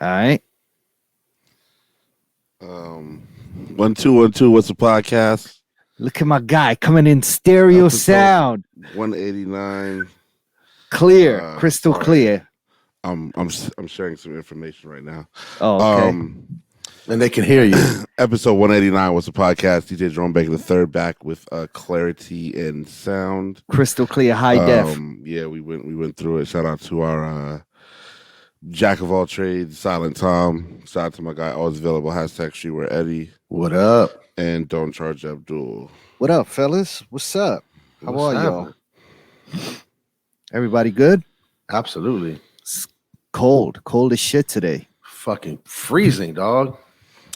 All right. 1212. What's the podcast? Look at my guy coming in stereo Episode sound. 189. Clear, crystal Sorry, clear. I'm sharing some information right now. Oh, okay. And they can hear you. Episode 189 was the podcast. DJ Jerome Baker the third back with clarity and sound. Crystal clear, high def. Yeah, we went through it. Shout out to our jack of all trades, Silent Tom. Shout out to my guy, always available. Hashtag Sheware Eddie. What up? And Don't Charge Abdul. What up, fellas? What's up? How What's are y'all? happening? Everybody good? Absolutely. It's cold as shit today. Fucking freezing, dog.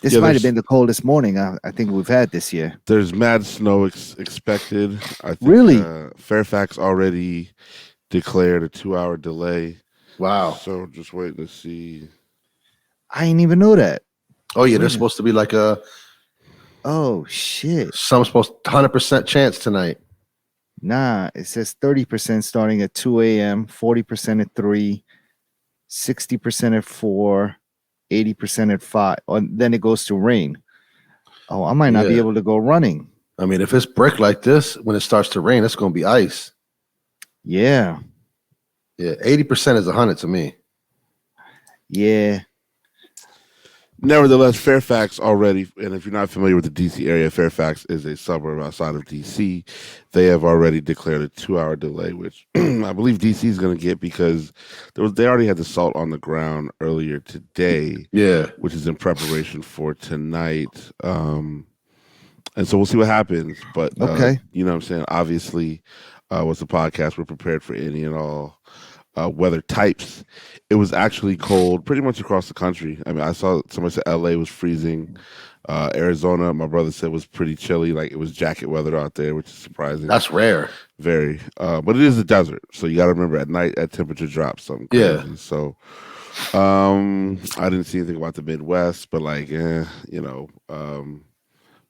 This might have been the coldest morning I think we've had this year. There's mad snow expected. I think, Really? Fairfax already declared a 2-hour delay. Wow. So just waiting to see. I didn't even know that. Oh yeah, there's supposed to be like Oh shit. some supposed 100% chance tonight. Nah, it says 30% starting at 2 a.m., 40% at 3, 60% at 4, 80% at 5. Then it goes to rain. Oh, I might not be Yeah. able to go running. I mean, if it's brick like this, when it starts to rain, it's gonna be ice. Yeah. Yeah, 80% is 100 to me. Yeah. Nevertheless, Fairfax already, and if you're not familiar with the DC area, Fairfax is a suburb outside of DC. They have already declared a 2-hour delay, which I believe DC is going to get because they already had the salt on the ground earlier today. Yeah. Which is in preparation for tonight. And so we'll see what happens. But Okay. you know what I'm saying? Obviously, what's the podcast? We're prepared for any and all weather types. It was actually cold pretty much across the country. I mean, I saw somebody said LA was freezing. Arizona, my brother said, was pretty chilly. Like it was jacket weather out there, which is surprising. That's rare. Very. But it is the desert. So you got to remember at night, that temperature drops something crazy. Yeah. So I didn't see anything about the Midwest, but like, you know,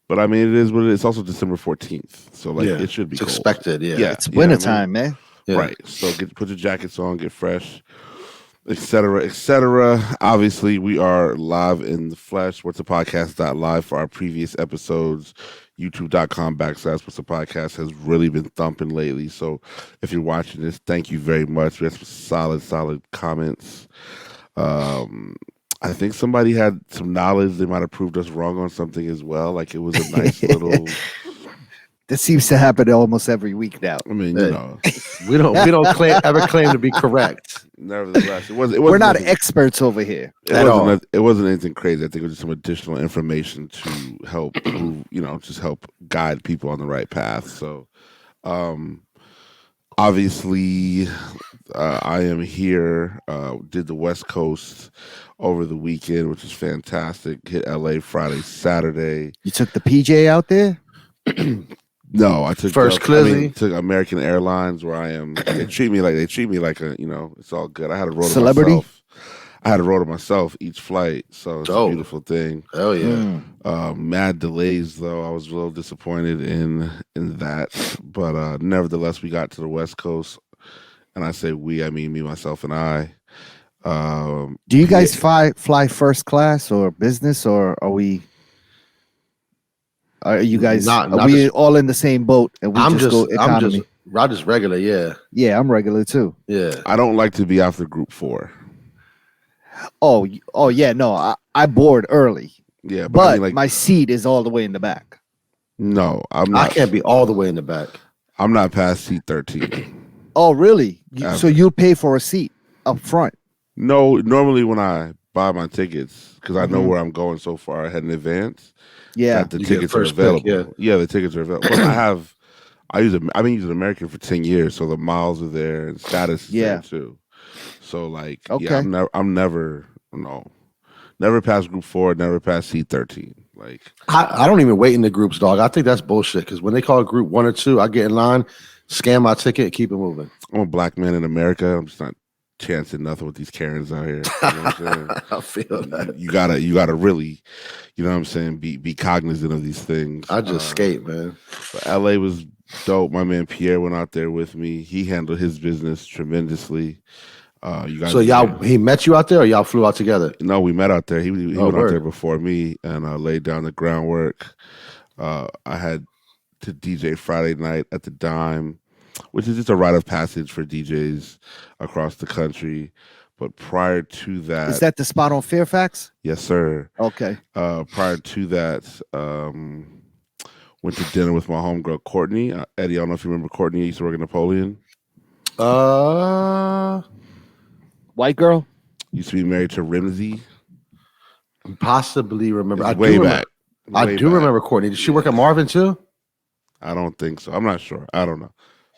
but I mean, it is what it is. It's also December 14th. So like, it should be It's cold. expected. Yeah. Yeah. It's you know what I mean? wintertime, man. Yeah. Right. So put your jackets on, get fresh, etc., etc. Obviously, we are live in the flesh. What's the podcast.live for our previous episodes. YouTube.com/What's the podcast has really been thumping lately. So if you're watching this, thank you very much. We had some solid comments. I think somebody had some knowledge. They might have proved us wrong on something as well. Like it was a nice little. This seems to happen almost every week now. I mean, you know, we don't ever claim to be correct. Nevertheless, it wasn't. We're not anything- experts over here. It wasn't anything crazy. I think it was just some additional information to help, just help guide people on the right path. So, obviously, I am here. Did the West Coast over the weekend, which was fantastic. Hit LA Friday, Saturday. You took the PJ out there? No, I took First Clizzy? took American Airlines, where I am. They treat me like a, it's all good. I had to roll Celebrity? to myself. I had to roll to myself each flight, so it's a Dope. beautiful thing. Hell yeah. Mad delays though. I was a little disappointed in that, but nevertheless, we got to the West Coast, and I say we, I mean me, myself, and I. Do you guys fly first class or business, or are we? Are you guys? Not are we just- all in the same boat? And we I'm just go economy. I'm just regular, yeah. Yeah, I'm regular too. Yeah. I don't like to be after Group 4. Oh yeah, no, I board early, Yeah, but I mean, like, my seat is all the way in the back. no, I'm I not. can't be all the way in the back. I'm not past seat 13. Oh really? Ever. So you pay for a seat up front? No, normally when I buy my tickets, because I know Mhm. where I'm going so far ahead in advance, Yeah. that the You get tickets are first pick, available. Yeah, the tickets are available. Plus, I've been using American for 10 years, so the miles are there and status is there too. So like, Okay. I'm never past Group 4, never past seat 13. Like, I don't even wait in the groups, dog. I think that's bullshit because when they call a group 1 or 2, I get in line, scan my ticket, keep it moving. I'm a black man in America. I'm just not chancing nothing with these Karens out here. You know what I'm saying? I feel that. You gotta really, you know what I'm saying, be cognizant of these things. I just skate, man. But LA was dope. My man Pierre went out there with me. He handled his business tremendously. You guys. So he met you out there, or y'all flew out together? No, we met out there. He went out word. there before me and laid down the groundwork. I had to DJ Friday night at the Dime, which is just a rite of passage for DJs across the country. But prior to that, Is that the spot on Fairfax? yes, sir. Okay. Prior to that, went to dinner with my homegirl Courtney. Eddie, I don't know if you remember Courtney. I used to work at Napoleon. White girl? Used to be married to Rimsey. Possibly remember. I do remember Courtney. Did she work at Marvin too? I don't think so. I'm not sure. I don't know.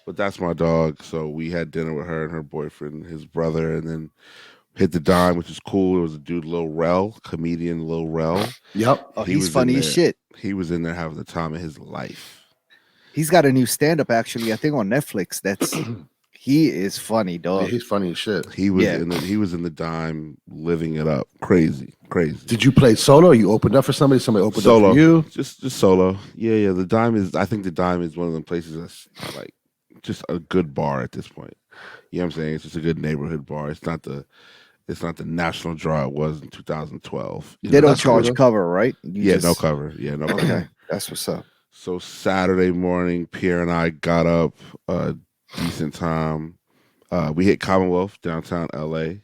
But that's my dog. So we had dinner with her and her boyfriend, his brother, and then hit the Dime, which is cool. It was a dude, Lil Rel, comedian Lil Rel. Yep. Oh, he's funny as shit. He was in there having the time of his life. He's got a new stand-up, actually, I think on Netflix. He is funny, dog. Yeah, he's funny as shit. He was in the Dime, living it up. Crazy. Did you play solo? Or you opened up for somebody? Somebody opened up for you? Just solo. Yeah. The Dime is. I think the Dime is one of the places that's like just a good bar at this point. You know what I'm saying? It's just a good neighborhood bar. It's not the national draw it was in 2012. They don't charge cover, right? No cover. Yeah, no cover. Okay, that's what's up. So Saturday morning, Pierre and I got up a decent time. We hit Commonwealth downtown LA.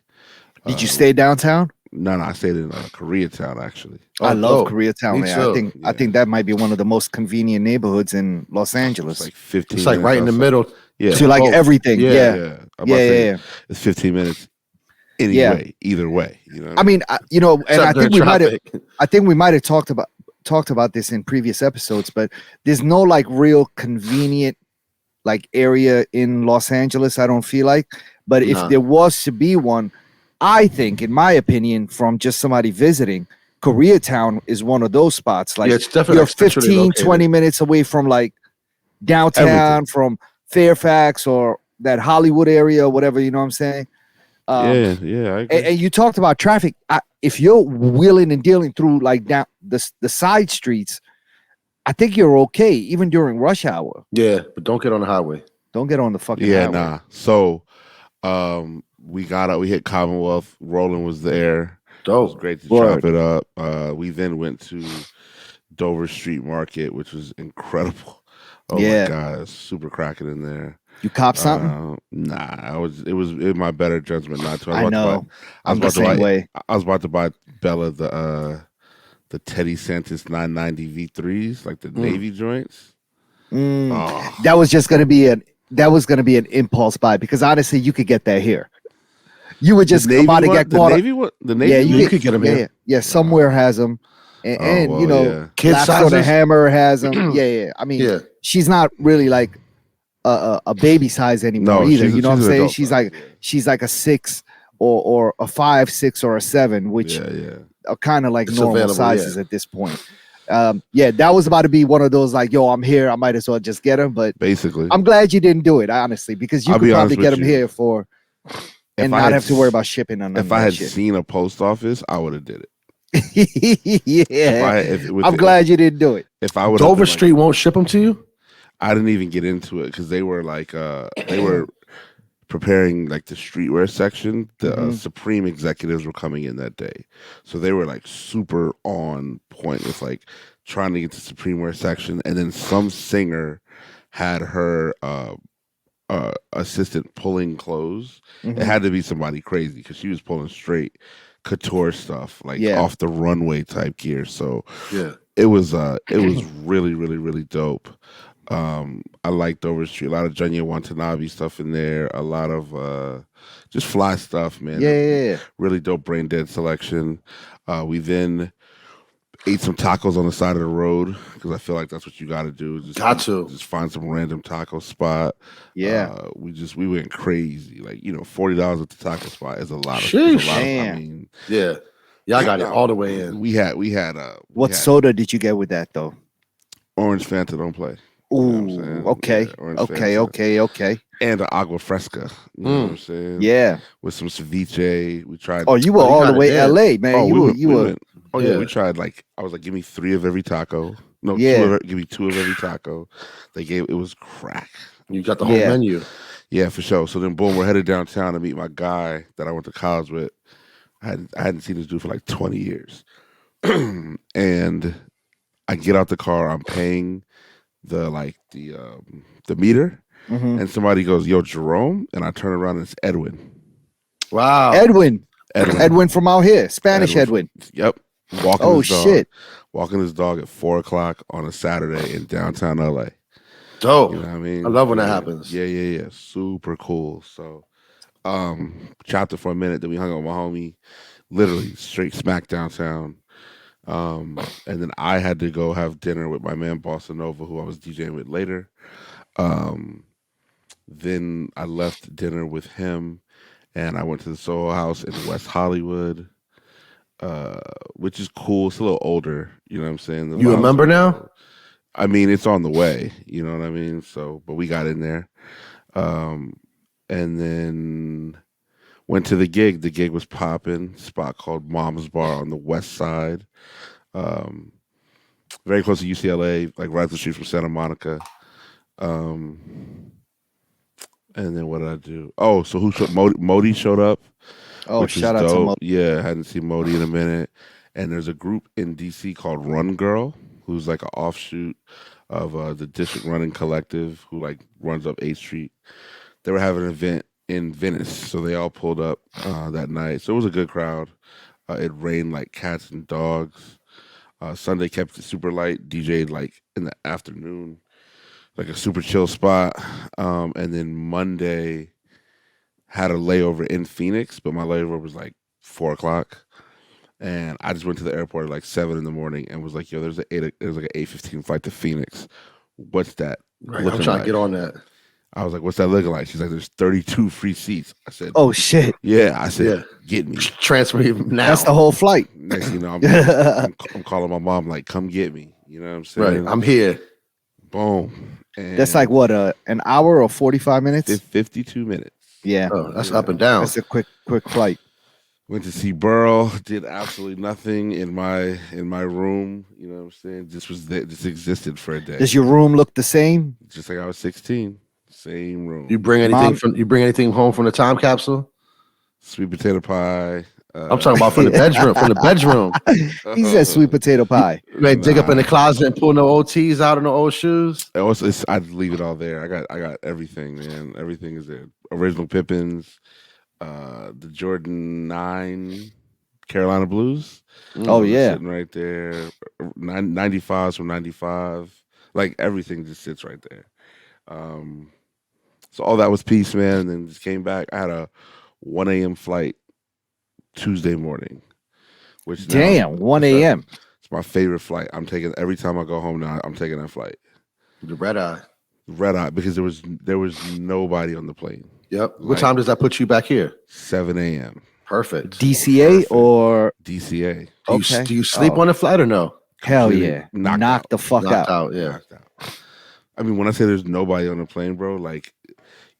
Did you stay downtown? No, I stayed in Koreatown actually. I love Koreatown. Man. I think that might be one of the most convenient neighborhoods in Los Angeles. It's like 15. It's like right in the middle. Yeah. To like everything. Yeah. It's 15 minutes. Either way. You know. I mean, and I think we might have talked about this in previous episodes, but there's no like real convenient like area in Los Angeles. I don't feel like, but if there was to be one, I think, in my opinion, from just somebody visiting, Koreatown is one of those spots. Like it's definitely you're 15, 20 minutes away from like downtown, from Fairfax or that Hollywood area or whatever, you know what I'm saying? I agree. And you talked about traffic. If you're wheeling and dealing through like down the side streets, I think you're okay, even during rush hour. Yeah, but don't get on the highway. Don't get on the fucking highway. Nah. So we got up, we hit Commonwealth. Roland was there. Dope. It was great to chop it up. We then went to Dover Street Market, which was incredible. Oh my God, it's super cracking in there. You cop something? Nah, it was in my better judgment not to. I know. I'm the same way. I was about to buy Bella the Teddy Santis 990 V3s, like the Navy joints. That was going to be an impulse buy because honestly, you could get that here. You would just come out and get caught. The Navy you could get them here. Yeah, somewhere has them. And Kid Laughs the Hammer has them. Yeah. I mean, she's not really like a baby size anymore either. You know what I'm saying? She's like a 6 or a 5, 6, or a 7, which are kind of like normal sizes at this point. That was about to be one of those like, yo, I'm here. I might as well just get them. But basically, I'm glad you didn't do it, honestly, because you could probably get them here and not have to worry about shipping on them. If I had seen a post office, I would have did it. I'm glad you didn't do it. If I would, Dover Street won't ship them to you. I didn't even get into it because they were like they were preparing like the streetwear section. The Supreme executives were coming in that day, so they were like super on point with like trying to get to Supreme wear section. And then some singer had her assistant pulling clothes. It had to be somebody crazy because she was pulling straight couture stuff, like off the runway type gear. So it was really, really, really dope. I liked Dover Street. A lot of Junya Watanabe stuff in there. A lot of just fly stuff, man. Yeah. Really dope Brain Dead selection. We then ate some tacos on the side of the road because I feel like that's what you got to do. Just find some random taco spot. Yeah. We went crazy. Like, $40 at the taco spot is a lot. Sheesh. I mean, y'all got it all the way in. We had. What soda did you get with that though? Orange Fanta, don't play. Ooh, okay. Okay. And an agua fresca. You know what I'm saying? Yeah. With some ceviche. We tried. Oh, you were all the way LA, man. You were. Oh yeah, we tried I was like, give me 3 of every taco. No, give me 2 of every taco. It was crack. You got the whole menu. Yeah, for sure. So then, boom, we're headed downtown to meet my guy that I went to college with. I hadn't seen this dude for like 20 years. And I get out the car. I'm paying the meter, Hmm. and somebody goes, "Yo, Jerome," and I turn around and it's Edwin. Wow. Edwin. Edwin. Edwin from out here. Spanish Edwin. Yep. Walking Oh his dog. shit. Walking his dog at 4 o'clock on a Saturday in downtown LA. Dope. You know what I mean? I love when that Yeah. happens. Yeah. Super cool. So chopped it for a minute, then we hung out with my homie, literally straight smack downtown. And then I had to go have dinner with my man Bossa Nova, who I was DJing with later. Then I left dinner with him and I went to the Soho House in West Hollywood, which is cool. It's a little older, you know what I'm saying? The You lounge remember is now? old. I mean, it's on the way, you know what I mean? So, but we got in there. And then went to the gig. The gig was popping. Spot called Mom's Bar on the west side. Very close to UCLA, like right up the street from Santa Monica. And then what did I do? Oh, so who showed Modi showed up, Oh, which was shout out to dope. Mo. Yeah, hadn't seen Modi in a minute. And there's a group in DC called Run Girl, who's like an offshoot of the District Running Collective, who like runs up 8th Street. They were having an event in Venice, so they all pulled up that night. So it was a good crowd. It rained like cats and dogs. Sunday kept it super light. DJ'd like in the afternoon, like a super chill spot. And then Monday had a layover in Phoenix, but my layover was like 4 o'clock. And I just went to the airport at like 7 in the morning and was like, "Yo, there's like an 8:15 flight to Phoenix. What's that Right. I'm looking trying like?" to get on that. I was like, "What's that looking like?" She's like, "There's 32 free seats." I said, Oh shit. "Yeah." I said, Yeah. "Get me." Transfer him now. That's the whole flight. Next thing you know, I'm calling my mom like, "Come get me." You know what I'm saying? Right. I'm here. Boom. And That's like what, an hour or 45 minutes? 52 minutes. Yeah. Oh, that's up and down. That's a quick flight. Went to see Burl. Did absolutely nothing in my room. You know what I'm saying? Just existed for a day. Does your room look the same? Just like I was 16. Same room. You bring anything home from the time capsule? Sweet potato pie. I'm talking about from the bedroom. From the bedroom. He said sweet potato pie. Right, dig up in the closet and pull no old tees out of no old shoes. I'd leave it all there. I got everything, man. Everything is there. Original Pippins, the Jordan 9 Carolina Blues. Oh yeah. Sitting right there. 95s from 95. Like everything just sits right there. So all that was peace, man, and then just came back. I had a 1 a.m. flight Tuesday morning. Which now, 1 a.m. It's my favorite flight. I'm taking every time I go home now. I'm taking that flight. The red eye. Red eye, because there was nobody on the plane. Yep. What time does that put you back here? 7 a.m. Perfect. DCA Perfect. or DCA. Do you sleep on the flight or no? Hell Completely yeah. knocked Knock out. the fuck Knocked out. out. Yeah. Knocked out. I mean, when I say there's nobody on the plane, bro, like,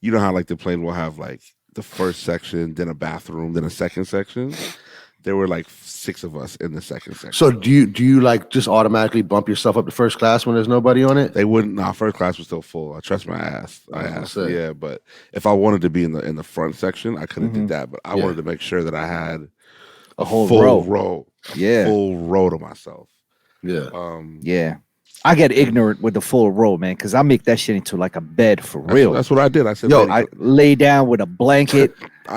you know how like the plane will have like the first section, then a bathroom, then a second section. There were like 6 of us in the second section. So do you like just automatically bump yourself up to first class when there's nobody on it? They wouldn't. Nah, first class was still full. I trust my ass. I was gonna asked. say. Yeah, but if I wanted to be in the front section, I could have Mhm. did that. But I Yeah. wanted to make sure that I had A whole full row. a Yeah. full row to myself. Yeah. Yeah. I get ignorant with the full row, man, because I make that shit into like a bed for real. That's what I did. I said, Yo, lady, I lay down with a blanket.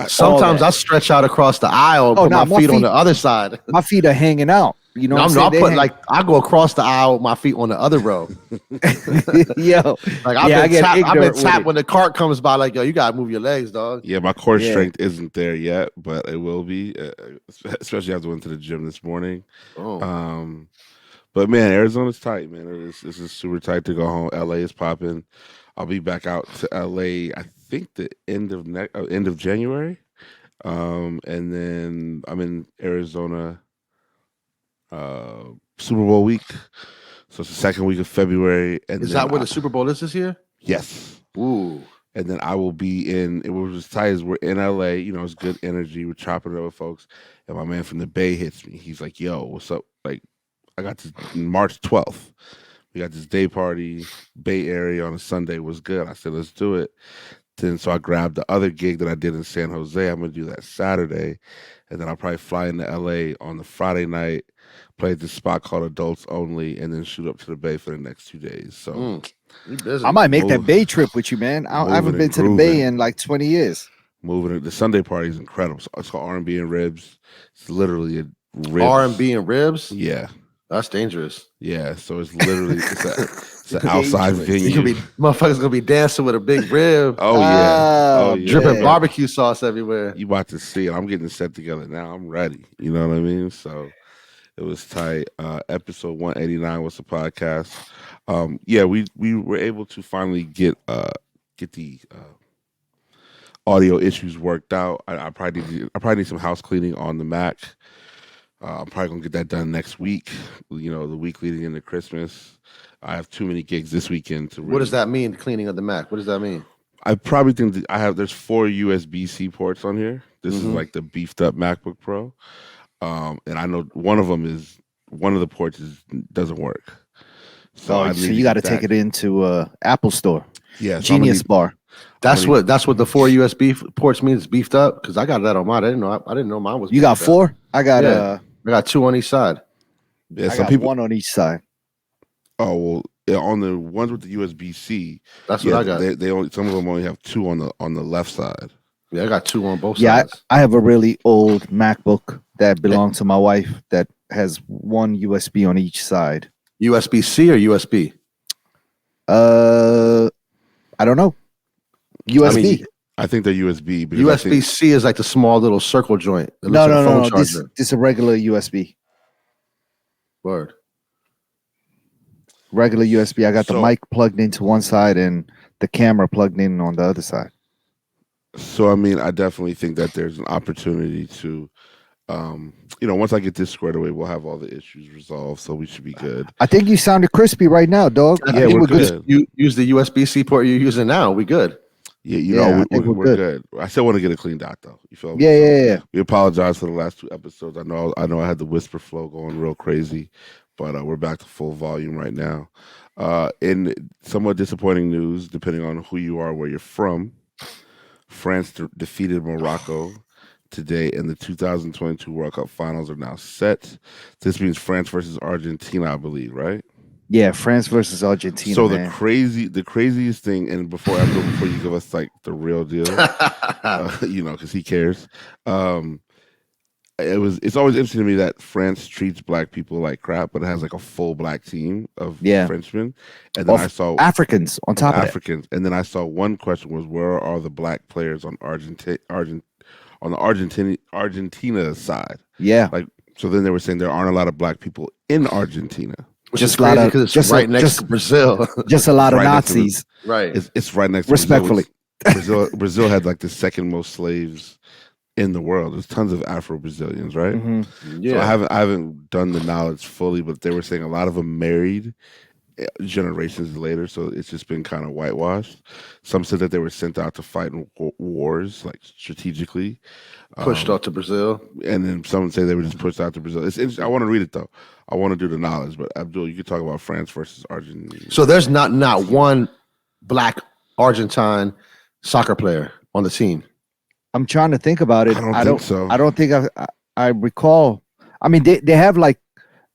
Sometimes that. I stretch out across the aisle and Oh, put nah, my my feet on feet- the other side. My feet are hanging out. You know No, what no, I'm saying? I go across the aisle with my feet on the other row. Yo. Like Yeah, I get I've been ignorant with tapped it. when the cart comes by. Like, yo, you gotta move your legs, dog. yeah, my core Yeah. strength isn't there yet, but it will be. Especially after I went to the gym this morning. Oh, But man, Arizona's tight, man. This is super tight to go home. LA is popping. I'll be back out to LA. I think the end of January, and then I'm in Arizona Super Bowl week. So it's the second week of February. And is then that where the Super Bowl is this year? Yes. Ooh, And then I will be in. It was as tight as we're in LA. You know, it's good energy. We're chopping it up with folks. And my man from the Bay hits me. He's like, "Yo, what's up?" Like, I got this March 12th. We got this day party, Bay Area on a Sunday. Was good. I said, let's do it. Then so I grabbed the other gig that I did in San Jose. I'm gonna do that Saturday, and then I'll probably fly into LA on the Friday night, play at this spot called Adults Only, and then shoot up to the Bay for the next 2 days. So You busy. I might make that Move- Bay trip with you, man. I moving haven't and been to the Bay grooving. in like 20 years. moving it. The Sunday party is incredible. It's called R&B and Ribs. It's literally a ribs. R&B and ribs. Yeah, That's dangerous. yeah. So it's literally it's an outside Dangerous. venue. You gonna be motherfuckers gonna be dancing with a big rib, Oh yeah, Oh, oh yeah. dripping man. barbecue sauce everywhere. You about to see it. I'm getting set together now. I'm ready. You know what I mean? So it was tight. Episode 189 was the podcast. Yeah, we were able to finally get the audio issues worked out. I probably need some house cleaning on the Mac. I'm probably gonna get that done next week. You know, the week leading into Christmas. I have too many gigs this weekend to. What does that mean? Cleaning of the Mac. What does that mean? I probably think that there's 4 USB-C ports on here. This is Mhm. like the beefed up MacBook Pro. And I know one of the ports doesn't work. So you got to take it into Apple Store, Yeah, so Genius Bar. That's what the 4 USB ports means. Beefed up because I got that on mine. I didn't know mine was. You got beefed up. 4? I got Yeah. I got 2 on each side. Yeah, I some got people. 1 on each side. Oh well, yeah, on the ones with the USB-C. That's what I got. They only some of them only have 2 on the left side. Yeah, I got 2 on both Yeah, sides. I have a really old MacBook that belonged to my wife that has 1 USB on each side. USB-C or USB? I don't know. USB. I think they're USB. Because I think- USB-C is like the small little circle joint. It looks No, like a phone no. This charger. is a regular USB. Word. Regular USB. I got the So- mic plugged into one side and the camera plugged in on the other side. So I mean, I definitely think that there's an opportunity to, once I get this squared away, we'll have all the issues resolved, so we should be good. I think you sounded crispy right now, dog. I Yeah, think we're good. You use the USB-C port you're using now. We good. Yeah, Yeah, I think we're we're good. I still want to get it cleaned out though. You feel me? Yeah, So yeah. we apologize for the last 2 episodes. I know I had the whisper flow going real crazy, but we're back to full volume right now. In somewhat disappointing news, depending on who you are, where you're from, France defeated Morocco today, and the 2022 World Cup finals are now set. This means France versus Argentina, I believe, right? Yeah, France versus Argentina. So man. the craziest thing, and before you give us like the real deal, because he cares. It's always interesting to me that France treats black people like crap, but it has like a full black team of Frenchmen. And then I saw Africans on top of Africans, and then I saw one question was, where are the black players on the Argentina side? Yeah. Like, so then they were saying there aren't a lot of black people in Argentina. Which Just is a lot crazy of- because it's just a- right next just- to Brazil. Just a lot of Right next to the- Nazis. Right. It's right next to Respectfully. Brazil had like the second most slaves in the world. There's tons of Afro-Brazilians, right? Mhm. So I haven't done the knowledge fully, but they were saying a lot of them married generations later, so it's just been kind of whitewashed. Some said that they were sent out to fight in wars, like strategically, Pushed out to Brazil. and then some say they were just pushed out to Brazil. It's interesting. I want to read it though. I want to do the knowledge, but Abdul, you could talk about France versus Argentina. So there's not one black Argentine soccer player on the team. I'm trying to think about it. I don't think so. I don't think I recall. I mean, they have like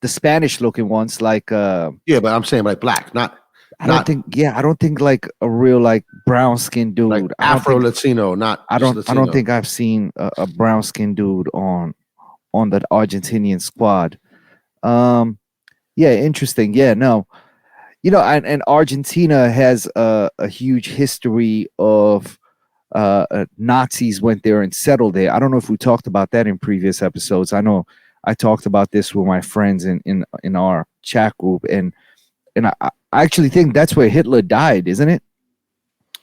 the Spanish looking ones, like Yeah, but I'm saying like black, not I don't think like a real like brown skinned dude. like I don't Afro think- Latino, not I just don't Latino. think I've seen a brown skinned dude on the Argentinian squad. Yeah, interesting. Yeah, no. And Argentina has a huge history of Nazis went there and settled there. I don't know if we talked about that in previous episodes. I know I talked about this with my friends in our chat group, and I actually think that's where Hitler died, isn't it?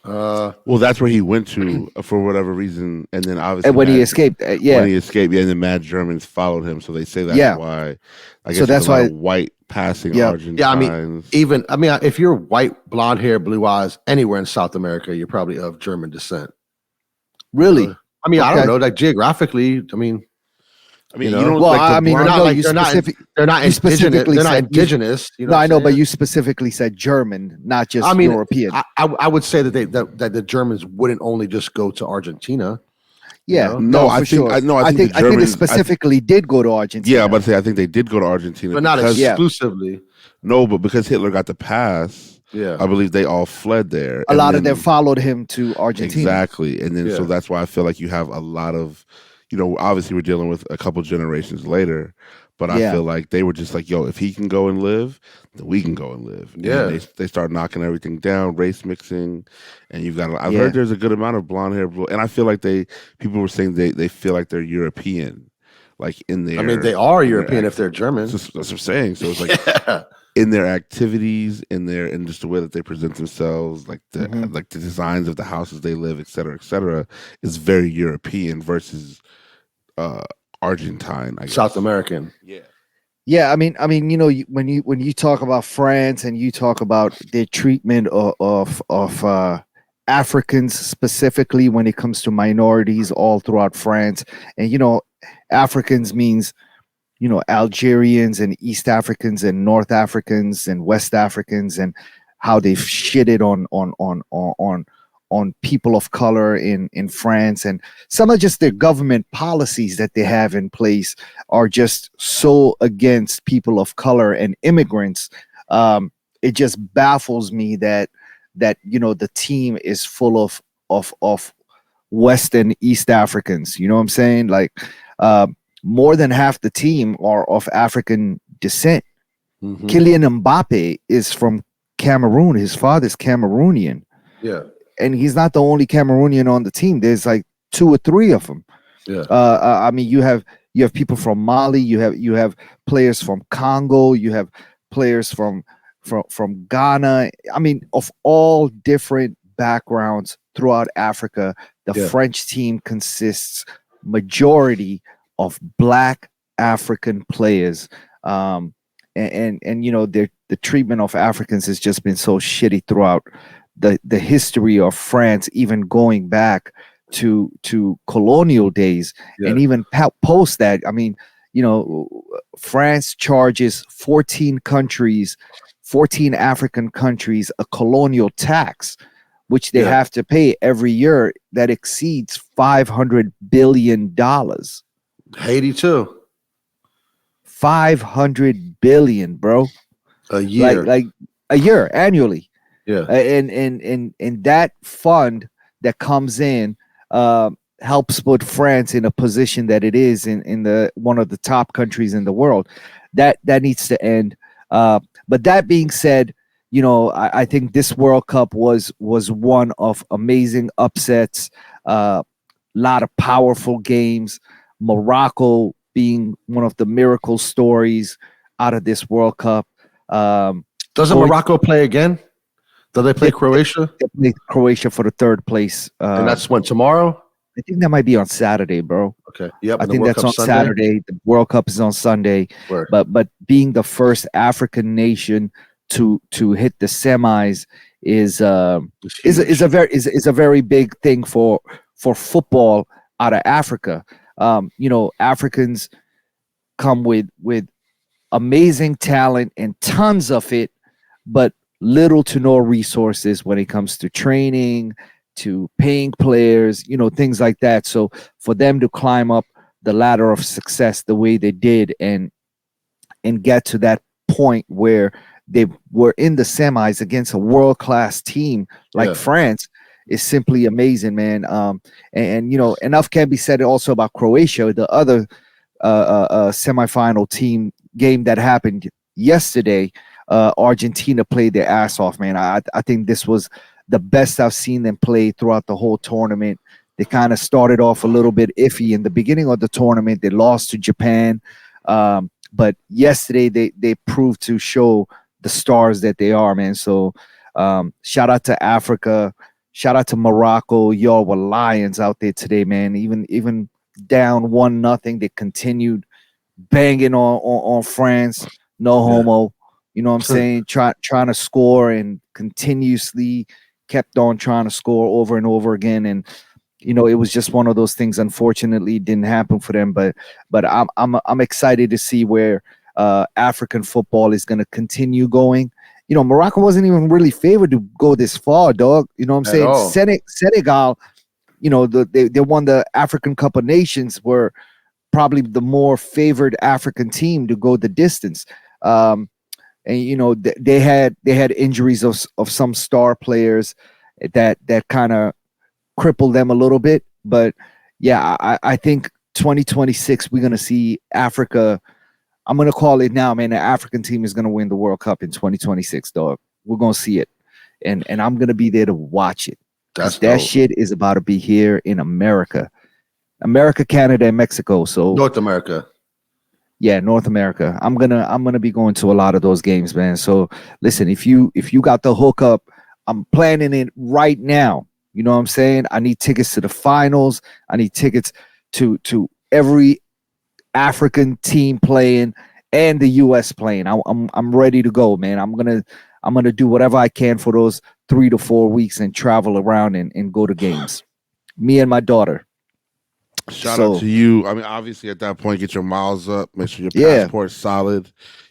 Well, that's where he went to for whatever reason, and then obviously And when he escaped, when he escaped, and then mad Germans followed him, so they say that's Yeah. why. I guess So that's there's a lot why- of white passing Yeah. Argentines. Yeah, I mean, if you're white, blonde hair, blue eyes, anywhere in South America, you're probably of German descent. really. I mean, I Okay. don't know, like geographically. I mean, I mean, You you know? don't Well, like the I mean, They're blonde. not no, like you specific. they're not You indigenous. specifically They're not said indigenous. You know no, what I I'm know, but saying? you specifically said German, not I just mean, European. I would say that that the Germans wouldn't only just go to Argentina. You Yeah, know, No, no, I for think sure. I think the I think they Germans. specifically did go to Yeah, I'm Argentina. about to say I think they did go to Argentina but not because Yeah, exclusively. no, but because Hitler got the pass, Yeah, I believe they all fled there, a and lot of them then followed him to Argentina. exactly, and then so yeah, that's why I feel like you have a lot of, obviously we're dealing with a couple generations later, but I Yeah, feel like they were just like, yo, if he can go and live, then we can go and live, and yeah. they start knocking everything down, race mixing, and you've got. I've heard yeah, there's a good amount of blonde hair, and I feel like people were saying they feel like they're European, like I mean, they are in their European if they're German. that's what I'm saying. So it's like Yeah, in their activities, in just the way that they present themselves, hmm like the designs of the houses they live, et cetera, is very European versus uh Argentine, I South guess. American. Yeah. yeah. When you talk about France and you talk about their treatment of Africans specifically when it comes to minorities all throughout France, and Africans means Algerians and East Africans and North Africans and West Africans, and how they've shitted on people of color in France, and some of just their government policies that they have in place are just so against people of color and immigrants. It just baffles me that the team is full of West and East Africans. You know what I'm saying? Like, more than half the team are of African descent. Mhm. Kylian Mbappe is from Cameroon. His father's Cameroonian, Yeah, and he's not the only Cameroonian on the team. There's like two or three of them. yeah, I mean, you have people from Mali. You have players from Congo. You have players from Ghana. I mean, of all different backgrounds throughout Africa. The Yeah. French team consists majority of Black African players. And the treatment of Africans has just been so shitty throughout the history of France, even going back to colonial days, Yeah. and even post that. I mean, France charges 14 countries, 14 African countries, a colonial tax, which they Yeah. have to pay every year that exceeds $500 billion. Haiti too. 500 billion, bro. A year. Like a year annually. Yeah. And that fund that comes in helps put France in a position that it is in the one of the top countries in the world. That needs to end. But that being said, I think this World Cup was one of amazing upsets. Lot of powerful games. Morocco being one of the miracle stories out of this World Cup. Doesn't Morocco play again? Do they play Croatia? They play Croatia for the third place. And that's when, tomorrow? I think that might be on Saturday, bro. Okay. Yep. I and the think World that's Cup's on Sunday? Saturday. The World Cup is on Sunday. Word. But being the first African nation to hit the semis is a very big thing for football out of Africa. Africans come with amazing talent and tons of it, but little to no resources when it comes to training, to paying players, things like that. So for them to climb up the ladder of success the way they did and get to that point where they were in the semis against a world-class team like Yeah. France is simply amazing, man. And enough can be said also about Croatia, the other semifinal team game that happened yesterday. Argentina played their ass off, man. I think this was the best I've seen them play throughout the whole tournament. They kind of started off a little bit iffy in the beginning of the tournament. They lost to Japan, but yesterday they proved to show the stars that they are, man. So shout out to Africa, shout out to Morocco. Y'all were lions out there today, man. Even down 1-0, they continued banging on France. No homo. You know what I'm saying? Trying to score and continuously kept on trying to score over and over again. And it was just one of those things. Unfortunately, it didn't happen for them. But I'm excited to see where African football is going to continue going. Morocco wasn't even really favored to go this far, dog. You know what I'm At saying? all. Senegal, they won the African Cup of Nations, were probably the more favored African team to go the distance. And they had injuries of some star players that kind of crippled them a little bit. But yeah, I think 2026 we're gonna see Africa. I'm gonna call it now, man. The African team is gonna win the World Cup in 2026, dog. We're gonna see it, and I'm gonna be there to watch it. That's That dope. shit is about to be here in America, Canada, and Mexico. So North America. yeah, North America. I'm gonna be going to a lot of those games, man. So listen, if you got the hookup, I'm planning it right now. You know what I'm saying? I need tickets to the finals. I need tickets to every African team playing and the US playing. I'm ready to go, man. I'm gonna do whatever I can for those 3 to 4 weeks and travel around and go to games. Me and my daughter. Shout out So to you. I mean, obviously, at that point, get your miles up. Make sure your yeah, passport's solid.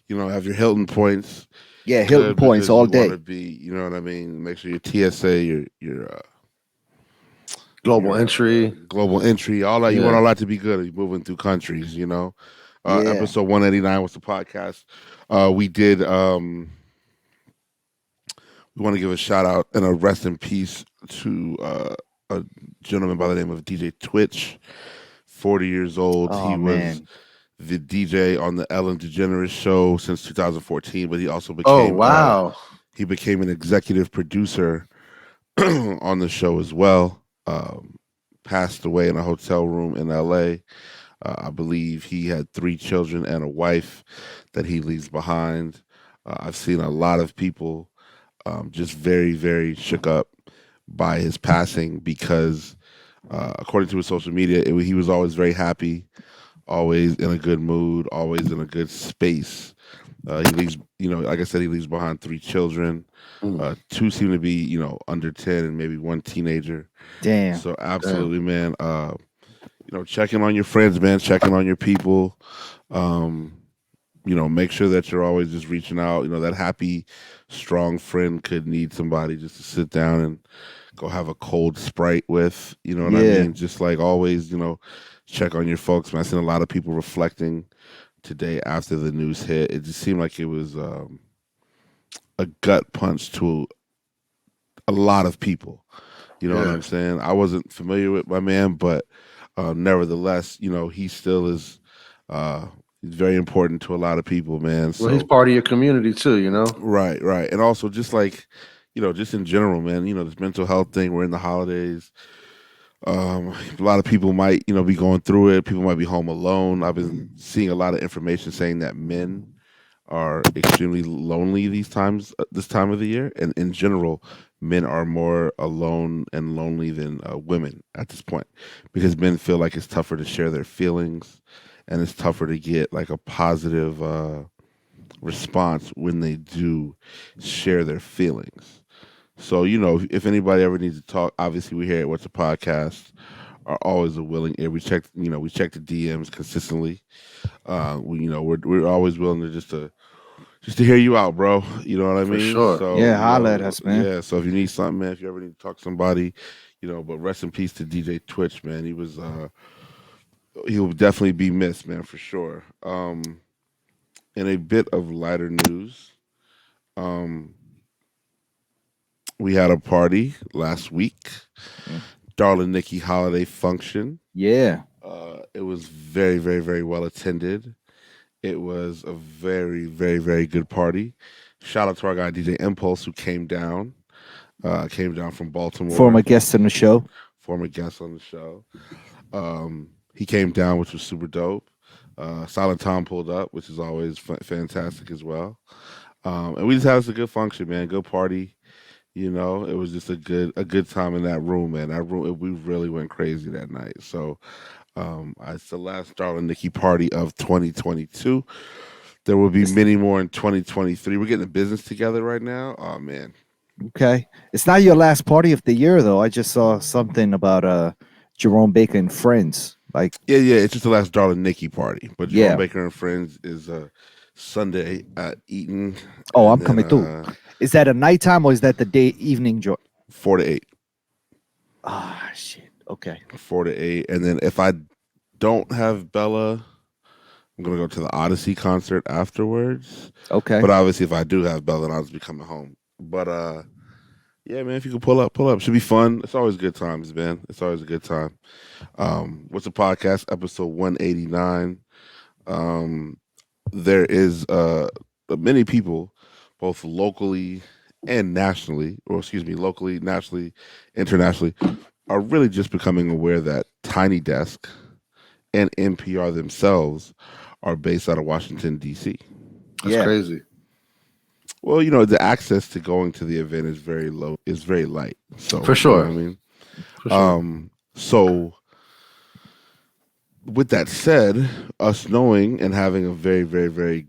Have your Hilton points yeah, Hilton good points because all you want day. to be. You know what I mean. Make sure your TSA, Global your entry. global entry, all that. You want Yeah. all that to be good. You're moving through countries. Yeah. Episode 189 was the podcast. We did. We want to give a shout out and a rest in peace to a gentleman by the name of DJ Twitch. 40 years old. He Oh was man. the DJ on the Ellen DeGeneres show since 2014, but he also Oh became wow. he became an executive producer on the show as well. Passed away in a hotel room in LA. I believe he had 3 children and a wife that he leaves behind. I've seen a lot of people just very, very shook up by his passing because, according to his social media, he was always very happy, always in a good mood, always in a good space. He leaves, like I said, he leaves behind 3 children. Mm, 2 seem to be, under 10 and maybe 1 teenager. Damn. So damn. absolutely, man. Checking on your friends, man, checking on your people. Um, make sure that you're always just reaching out. That happy, strong friend could need somebody just to sit down and go have a cold Sprite with. You know what I Yeah. mean? Just like always, check on your folks. Man, I seen a lot of people reflecting today after the news hit. It just seemed like it was a gut punch to a lot of people. You know what Yeah. I'm saying? I wasn't familiar with my man, but nevertheless, he still is. He's very important to a lot of people, man. Well, he's So part of your community too, you know? right, right, and also just like, just in general, man. This mental health thing. We're in the holidays. A lot of people might, be going through it. People might be home alone. I've been seeing a lot of information saying that men are extremely lonely this time of the year, and in general, men are more alone and lonely than women at this point, because men feel like it's tougher to share their feelings, and it's tougher to get like a positive response when they do share their feelings. So, if anybody ever needs to talk, obviously we here at What's a Podcast are always a willing ear. We check the DMs consistently. We're always willing to just to hear you out, bro. You know what I For mean? sure. So, Yeah, holla at us, man. yeah. So if you need something, man, if you ever need to talk to somebody, but rest in peace to DJ Twitch, man. He'll definitely be missed, man, for sure. In a bit of lighter news, um, we had a party last week, Mm. Darling Nikki holiday function. Yeah. It was very, very, very well attended. It was a very, very, very good party. Shout out to our guy DJ Impulse who came down from Baltimore, Former guest on the show. former guest on the show. He came down, which was super dope. Silent Tom pulled up, which is always fantastic as well. And we just had us a good function, man. Good party. It was just a good time in that room, man. That room, we really went crazy that night. So, it's the last Darling Nikki party of 2022. There will be It's, many more in 2023. We're getting a business together right now. Oh man. okay. It's not your last party of the year though. I just saw something about Jerome Baker and Friends. Like, Yeah. It's just the last Darling Nikki party. But Jerome yeah. Baker and Friends is Sunday at Eaton, Oh, and I'm then coming through. Is that a nighttime or is that the day evening joint? 4 to 8. Ah, shit. Okay. 4 to 8, and then if I don't have Bella, I'm gonna go to the Odyssey concert afterwards. Okay. But obviously, if I do have Bella, then I'll just be coming home. But yeah, man, if you could pull up, pull up. Should be fun. It's always good times, man. It's always a good time. What's the podcast? Episode 189. Um, there is many people, both locally and nationally, or excuse me, locally, nationally, internationally, are really just becoming aware that Tiny Desk and NPR themselves are based out of Washington, D.C. That's Yeah. crazy. Well, the access to going to the event is very low, is very light. So For sure. I mean, For sure. so with that said, us knowing and having a very, very, very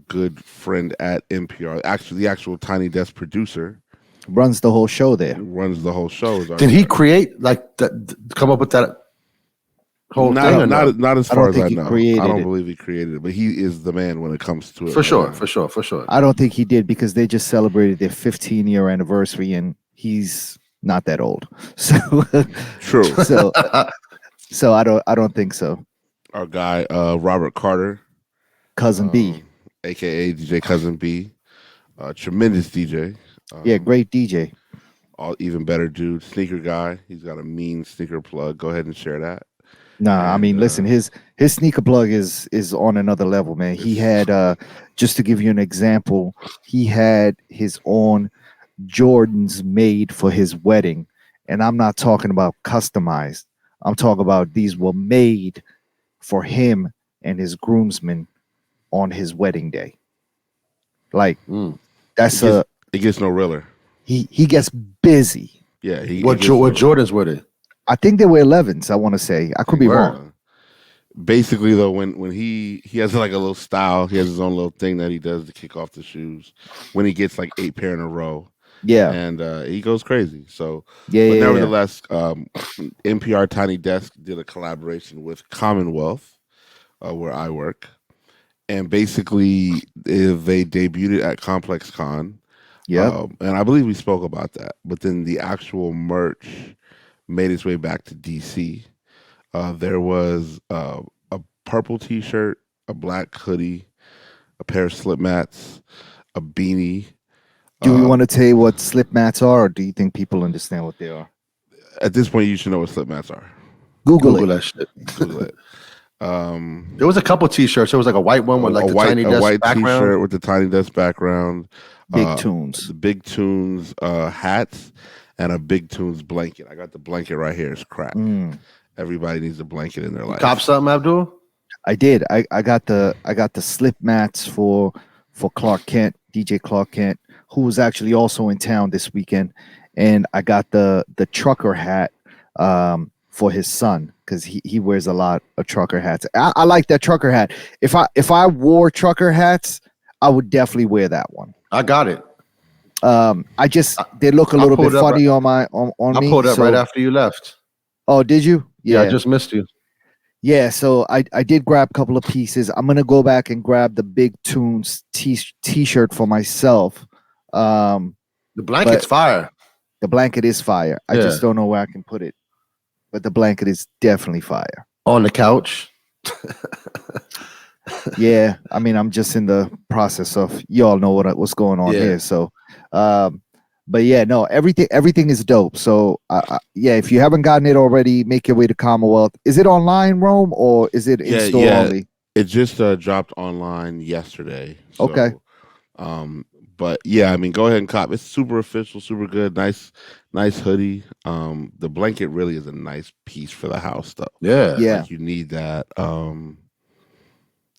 good friend at NPR, actually the actual Tiny Desk producer, Runs the whole show there. who runs the whole show. Is our Did he create like that? Come up with that whole not thing or no? not as I don't far as think I he know. created I don't it. believe he created it, but he is the man when it comes to it. For right sure. now. For sure. For sure. I don't think he did because they just celebrated their 15-year anniversary and he's not that old. So True. so I don't think so. Our guy Robert Carter, Cousin B. aka DJ Cousin B, tremendous DJ. Yeah, great DJ. Even better dude, sneaker guy. He's got a mean sneaker plug. Go ahead and share that. Nah, I And, mean, listen, his sneaker plug is on another level, man. He had just to give you an example, he had his own Jordans made for his wedding, and I'm not talking about customized. I'm talking about these were made for him and his groomsmen on his wedding day. Like that's it gets no realer. he gets busy. Yeah, What Jordans were they? I think they were 11s. I want to say I could be wrong. Basically, though, when he has like a little style, he has his own little thing that he does to kick off the shoes. When he gets like 8 pair in a row, Yeah, and he goes crazy. So, yeah, but yeah. nevertheless, NPR Tiny Desk did a collaboration with Commonwealth, where I work, and basically they debuted it at Complex Con. Yeah. And I believe we spoke about that. But then the actual merch made its way back to DC. There was a purple T-shirt, a black hoodie, a pair of slip mats, a beanie. Do you want to tell you what slip mats are, or do you think people understand what they are? At this point, you should know what slip mats are. Google it. that shit. Google it. There was a couple T-shirts. There was like a white one with like the Tiny Desk white background. T-shirt with the Tiny Desk background. Big Tunes. The Big Tunes hats and a Big Tunes blanket. I got the blanket right here. It's crap. Everybody needs a blanket in their life. Cop something, Abdul? I did. I got the slip mats for Clark Kent, DJ Clark Kent, who was actually also in town this weekend, and I got the trucker hat for his son because he wears a lot of trucker hats. I like that trucker hat. If I wore trucker hats, I would definitely wear that one. I got it. They look a little bit funny on me. I pulled up right after you left. Oh, did you? Yeah, I just missed you. Yeah, so I did grab a couple of pieces. I'm gonna go back and grab the Big Tunes t-shirt for myself. The blanket's fire. The blanket is fire. I just don't know where I can put it, but the blanket is definitely fire. On the couch. Yeah, I mean, I'm just in the process of y'all know what's going on here. So, but yeah, no, everything is dope. So, yeah, if you haven't gotten it already, make your way to Commonwealth. Is it online, Rome, or is it in store only? It just dropped online yesterday. So, okay. But yeah, I mean, go ahead and cop. It's super official, super good, nice hoodie. The blanket really is a nice piece for the house, though. Yeah, like you need that.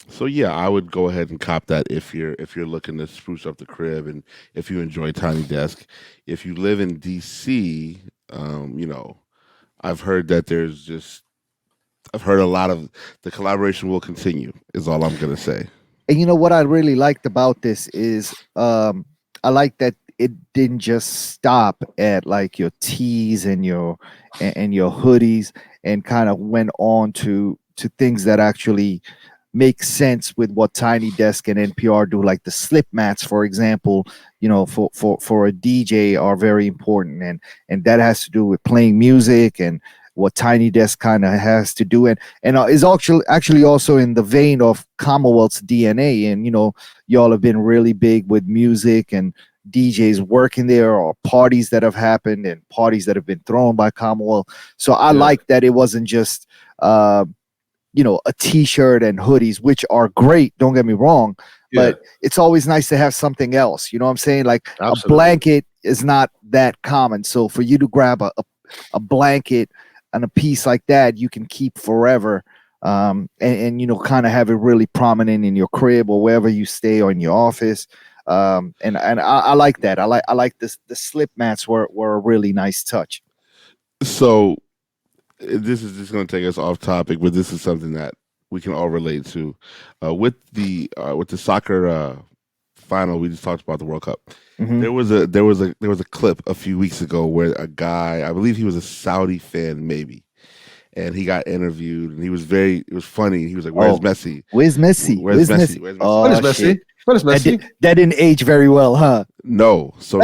So yeah, I would go ahead and cop that if you're looking to spruce up the crib and if you enjoy Tiny Desk. If you live in DC, I've heard that I've heard a lot of the collaboration will continue. Is all I'm gonna say. And you know what I really liked about this is I like that it didn't just stop at like your tees and your hoodies, and kind of went on to things that actually make sense with what Tiny Desk and NPR do, like the slip mats, for example. For a DJ are very important, and that has to do with playing music, and what Tiny Desk kind of has to do, and is actually also in the vein of Commonwealth's DNA. And y'all have been really big with music and DJs working there, or parties that have happened and parties that have been thrown by Commonwealth. So I like that it wasn't just a t-shirt and hoodies, which are great, don't get me wrong, but it's always nice to have something else. You know what I'm saying? Like Absolutely. A blanket is not that common. So for you to grab a blanket and a piece like that, you can keep forever. And kind of have it really prominent in your crib or wherever you stay, or in your office. And I like that. I like this. The slip mats were a really nice touch. So this is just going to take us off topic, but this is something that we can all relate to. With the soccer final, we just talked about the World Cup. Mhm. There was a clip a few weeks ago where a guy, I believe he was a Saudi fan, maybe, and he got interviewed, and it was funny. He was like, "Where's Messi? Where's Messi? Where's Messi? Where's Messi?" Oh, What is Messi? shit. What is Messi? That didn't age very well, huh? No. So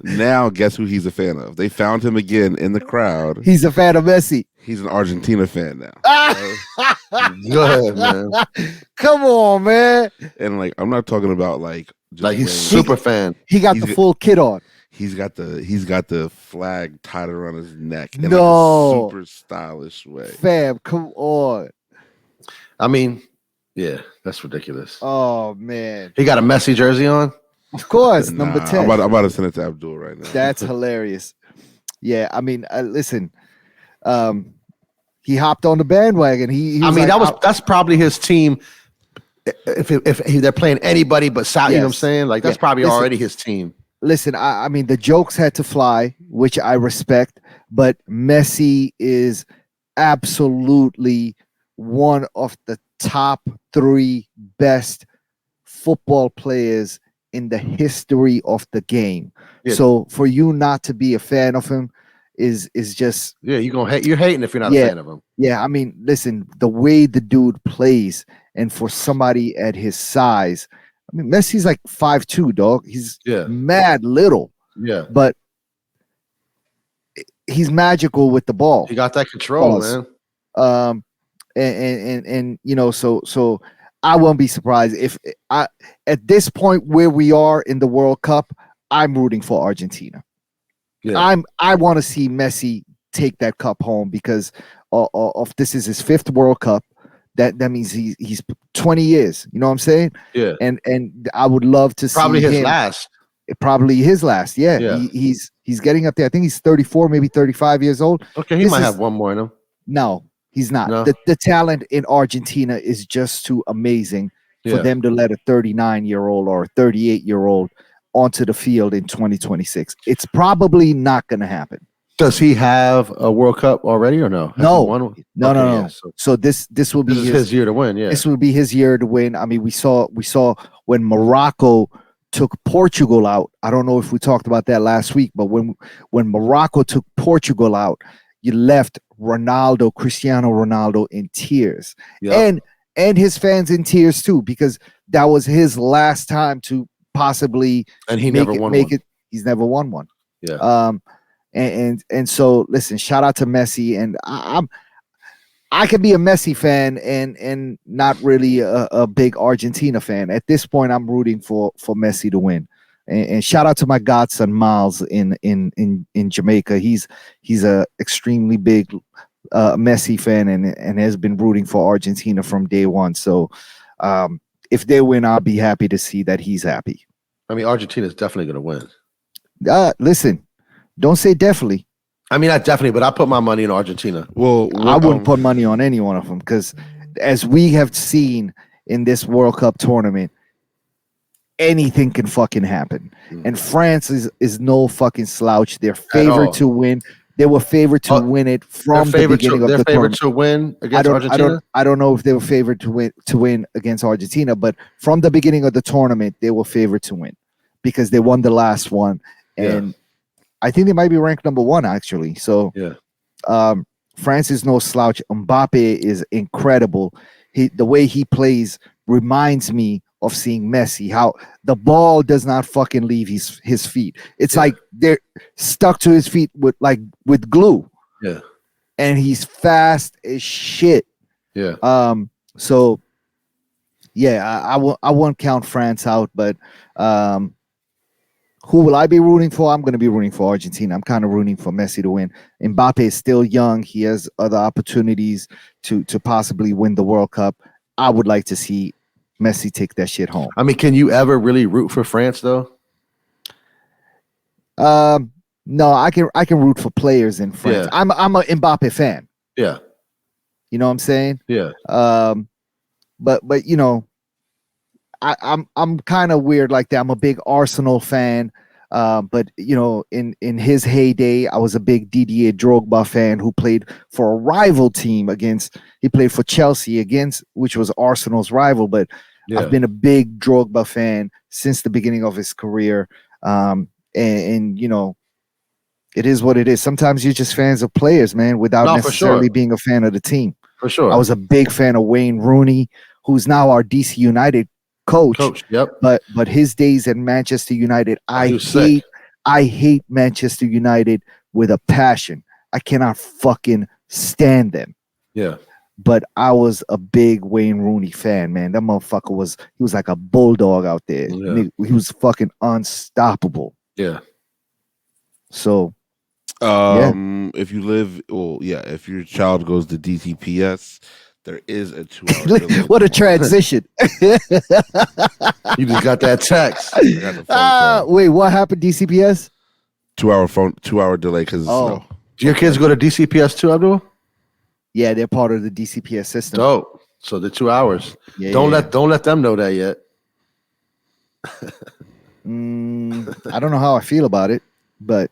now guess who he's a fan of? They found him again in the crowd. He's a fan of Messi. He's an Argentina fan now. Go ahead, man. Come on, man. And like, I'm not talking about like just He's wearing- super fan. He got the full kit on. He's got the flag tied around his neck in No. like a super stylish way. Fam, come on. I mean, yeah, that's ridiculous. Oh, man. He got a Messi jersey on. Of course, Nah, number 10. I'm about to send it to Abdul right now. That's hilarious. Yeah, I mean, listen, he hopped on the bandwagon. He was that's probably his team. If they're playing anybody but Saudi, you know what I'm Yes. saying? Like that's Yeah. probably Listen. already his team. Listen, I mean, the jokes had to fly, which I respect, but Messi is absolutely one of the top 3 best football players in the history of the game. Yeah. So for you not to be a fan of him is just, Yeah, you're hating if you're not Yeah. a fan of him. yeah, I mean, listen, the way the dude plays, and for somebody at his size, I mean, Messi's like 5'2", dog. He's Yeah. mad little, Yeah. but he's magical with the ball. He got that control, Pause. man. So I won't be surprised if at this point where we are in the World Cup, I'm rooting for Argentina. Yeah. I want to see Messi take that cup home, because of this is his 5th World Cup. That means he's 20 years. You know what I'm saying? Yeah. And I would love to Probably see his him. last. Probably his last. Yeah. Yeah. He's getting up there. I think he's 34, maybe 35 years old. Okay, he This might is- have one more in him. No, he's not. No? The talent in Argentina is just too amazing for Yeah. them to let a 39-year-old or a 38-year-old onto the field in 2026. It's probably not going to happen. Does he have a World Cup already or no? Has No. he won? No, Okay, no, no. yeah, so So this will be this is his year to win. Yeah. This will be his year to win. I mean, we saw when Morocco took Portugal out. I don't know if we talked about that last week, but when Morocco took Portugal out, you left Cristiano Ronaldo in tears. Yeah. And his fans in tears too, because that was his last time to possibly And he make never won make one. it. He's never won one. Yeah. And so listen, shout out to Messi, and I could be a Messi fan and not really a big Argentina fan. At this point, I'm rooting for Messi to win. And shout out to my godson Miles in Jamaica. He's a extremely big Messi fan and has been rooting for Argentina from day one. So if they win, I'll be happy to see that he's happy. I mean, Argentina is definitely going to win. Listen, don't say definitely. I mean, not definitely, but I put my money in Argentina. Well, I wouldn't put money on any one of them, because as we have seen in this World Cup tournament, anything can fucking happen. And France is no fucking slouch. They're favored all. to win. They were favored to win it from the beginning of the tournament. to win against Argentina. I don't know if they were favored to win against Argentina, but from the beginning of the tournament, they were favored to win, because they won the last one, and I think they might be ranked number 1 actually. So France is no slouch. Mbappe is incredible. The way he plays reminds me of seeing Messi. How the ball does not fucking leave his feet. It's like they're stuck to his feet with glue. Yeah, and he's fast as shit. yeah. So yeah, I won't count France out, but who will I be rooting for? I'm going to be rooting for Argentina. I'm kind of rooting for Messi to win. Mbappe is still young. He has other opportunities to possibly win the World Cup. I would like to see Messi take that shit home. I mean, can you ever really root for France though? No, I can root for players in France. Yeah. I'm a Mbappe fan. Yeah, You know what I'm saying? yeah. But you know, I'm kind of weird like that. I'm a big Arsenal fan. But you know, in his heyday, I was a big Didier Drogba fan who played for a rival team he played for Chelsea which was Arsenal's rival. But I've been a big Drogba fan since the beginning of his career. And you know, it is what it is. Sometimes you're just fans of players, man, without necessarily being a fan of the team. For sure. I was a big fan of Wayne Rooney, who's now our DC United coach. Yep. But his days at Manchester United, I hate Manchester United with a passion. I cannot fucking stand them. Yeah. But I was a big Wayne Rooney fan, man. That motherfucker was like a bulldog out there. Yeah. He was fucking unstoppable. Yeah. So if you live, if your child goes to DTPS, there is a 2-hour delay. What a transition. You just got that text. I got the phone call. Wait, what happened, DCPS? 2-hour delay because Oh. Do your kids go to DCPS too, Abdul? Yeah, they're part of the DCPS system. Dope. So the 2 hours. Yeah, Don't let them know that yet. I don't know how I feel about it, but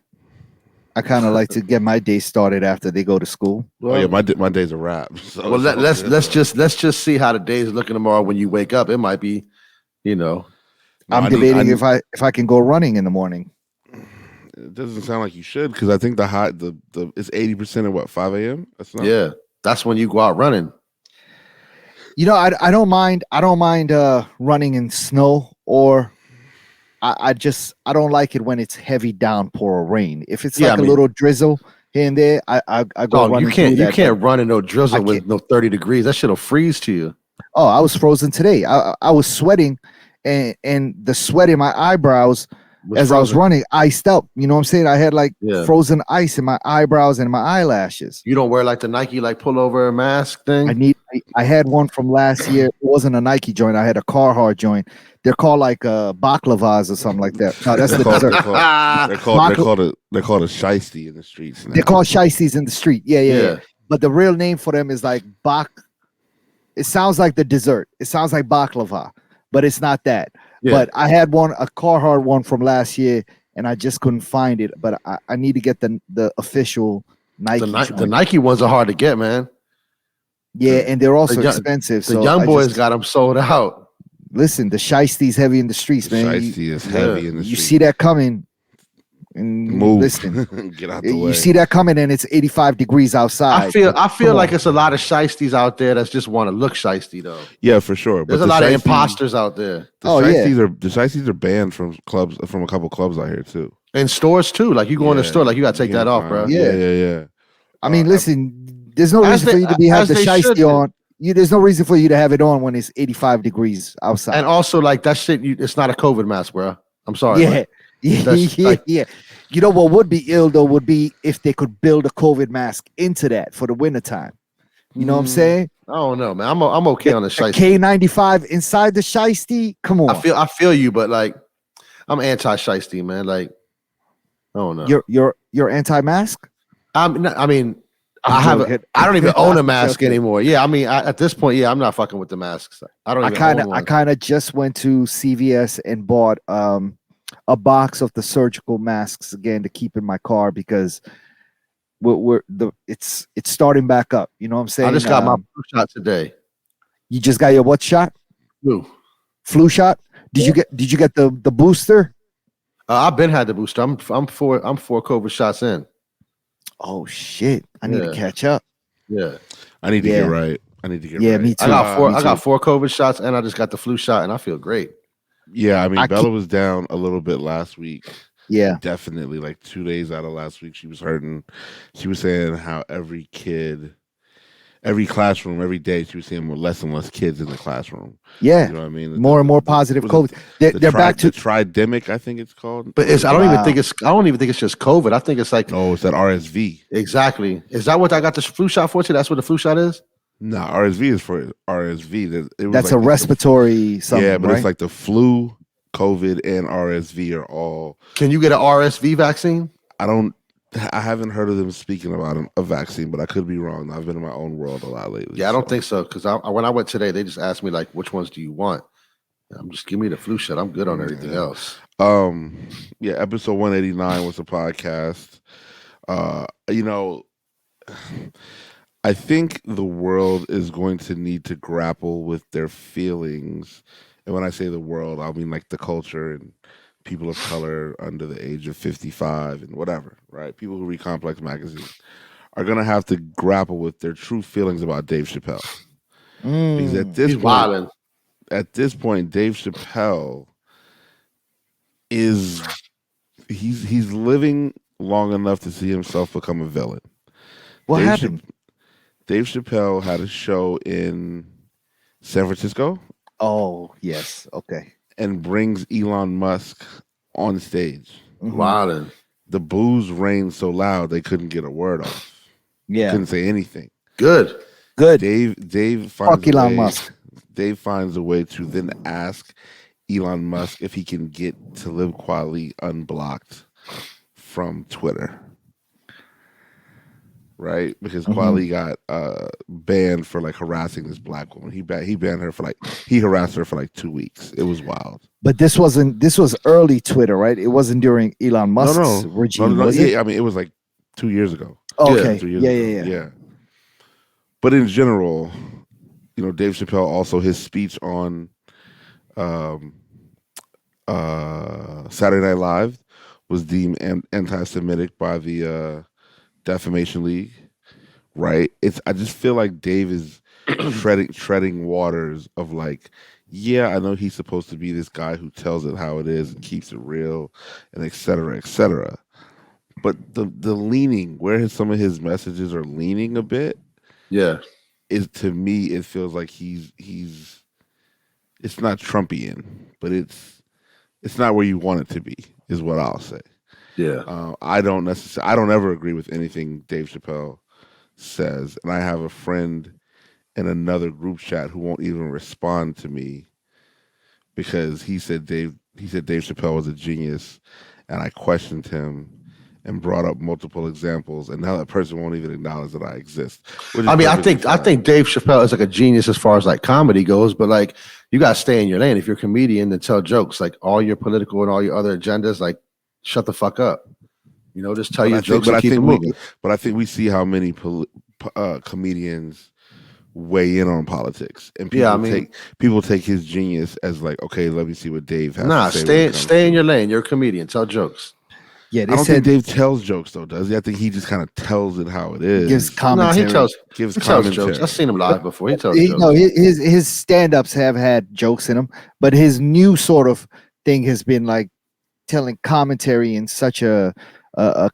I kind of like to get my day started after they go to school. Well, my day's a wrap. So well, let's just see how the day is looking tomorrow when you wake up. It might be, you know. I'm debating if I can go running in the morning. It doesn't sound like you should because I think the it's 80% at what 5 a.m. That's when you go out running. You know, I don't mind running in snow, or I don't like it when it's heavy downpour or rain. If it's like a little drizzle here and there, I go running. You can't run in no drizzle with no 30 degrees. That shit'll freeze to you. Oh, I was frozen today. I was sweating, and the sweat in my eyebrows as I was running iced up. You know what I'm saying? I had frozen ice in my eyebrows and my eyelashes. You don't wear like the Nike pullover mask thing? I had one from last year. It wasn't a Nike joint. I had a Carhartt joint. They're called like baklavas or something like that. No, that's the dessert. They're called a shiesty in the streets now. They're called shiesties in the street. Yeah. But the real name for them is like it sounds like the dessert. It sounds like baklava, but it's not that. Yeah. But I had a Carhartt one from last year, and I just couldn't find it. But I need to get the official Nike. The Nike ones are hard to get, man. Yeah, and they're also expensive. The young boys got them sold out. Listen, the shiesty's heavy in the streets, man. Shiesty is heavy in the streets. You see that coming, and move. Listen, get out the way. You see that coming, and it's 85 degrees outside. I feel like it's a lot of shiesties out there that just want to look shiesty, though. Yeah, for sure. There's a lot of imposters out there. The shiesties are banned from a couple clubs out here too. In stores too. Like you go in the store, like you gotta take that off, bro. Yeah. I mean, listen, there's no reason for you to have the shiesty on. There's no reason for you to have it on when it's 85 degrees outside. And also, like that shit, it's not a COVID mask, bro. I'm sorry. Yeah. You know what would be ill though would be if they could build a COVID mask into that for the wintertime. You know what I'm saying? I don't know, man. I'm okay on the shiesty. K95 inside the shiesty. Come on. I feel you, but like I'm anti-shiesty, man. Like I don't know. You're anti-mask? I don't even own a mask anymore. Yeah, I mean, at this point, I'm not fucking with the masks. I kind of just went to CVS and bought a box of the surgical masks again to keep in my car because it's starting back up. You know what I'm saying? I just got my flu shot today. You just got your what shot? Flu shot? Did you get the booster? I've been had the booster. I'm four COVID shots in. Oh shit! I need to Yeah. catch up. Yeah. I need to get Yeah. right. I need to get Yeah, right. me too. I got four. Me I got too. 4 COVID shots, and I just got the flu shot, and I feel great. Yeah, I mean, I Bella can't, was down a little bit last week. yeah. Definitely, like 2 days out of last week, she was hurting. She was saying how every kid, every classroom, every day, she was seeing less and less kids in the classroom. Yeah. You know what I mean? More and more positive was COVID. They're back the to tridemic, I think it's called. But it's. I don't even wow. think it's. I don't even think it's just COVID. I think it's like No, it's that RSV. exactly. Is that what I got the flu shot for? Today? That's what the flu shot is. No, RSV is for RSV. It was That's like a respiratory something, yeah, but right? it's like the flu, COVID, and RSV are all. Can you get an RSV vaccine? I haven't heard of them speaking about a vaccine, but I could be wrong. I've been in my own world a lot lately. Yeah, I don't think so. Because when I went today, they just asked me like, which ones do you want? I'm just give me the flu shot. I'm good on everything else. Yeah, episode 189 was a podcast. You know, I think the world is going to need to grapple with their feelings. And when I say the world, I mean like the culture and people of color under the age of 55 and whatever, right? People who read Complex magazine are going to have to grapple with their true feelings about Dave Chappelle. Because He's wilding. at this point, Dave Chappelle is he's living long enough to see himself become a villain. What Dave happened? Dave Chappelle had a show in San Francisco Oh, yes. Okay. and brings Elon Musk on stage. Mhm. Wilding. The boos rained so loud they couldn't get a word off. Yeah. Couldn't say anything. Good. Good. Dave finds Fuck Elon Musk. Dave finds a way to then ask Elon Musk if he can get Talib Kweli unblocked from Twitter. Right? Because Kweli got banned for like harassing this black woman. He banned her for he harassed her for like 2 weeks. It was wild. But this was early Twitter, right? It wasn't during Elon Musk's regime, no, was yeah, it? I mean it was like 2 years ago. Okay. 3 years Yeah, ago. yeah. But in general, you know, Dave Chappelle also his speech on Saturday Night Live was deemed anti-Semitic by the Defamation League, right? I just feel like Dave is treading waters of like, yeah, I know he's supposed to be this guy who tells it how it is and keeps it real and et cetera, et cetera. But the leaning, where some of his messages are leaning a bit, Yeah. is to me it feels like he's it's not Trumpian, but it's not where you want it to be, is what I'll say. Yeah. I don't ever agree with anything Dave Chappelle says, and I have a friend in another group chat who won't even respond to me because he said Dave Chappelle was a genius, and I questioned him and brought up multiple examples, and now that person won't even acknowledge that I exist. I mean, I think Dave Chappelle is like a genius as far as like comedy goes, but like you gotta stay in your lane. If you're a comedian, then tell jokes. Like all your political and all your other agendas, like shut the fuck up. You know, just tell your jokes and keep it moving. But I think we see how many comedians weigh in on politics, and people take his genius as like, okay, let me see what Dave has to say. Stay in your lane. You're a comedian. Tell jokes. Yeah, I don't think Dave tells jokes though, does he? I think he just kind of tells it how it is. Gives commentary. No, he tells commentary. jokes. I've seen him live before. He tells jokes. No, his stand-ups have had jokes in them, but his new sort of thing has been like telling commentary in such a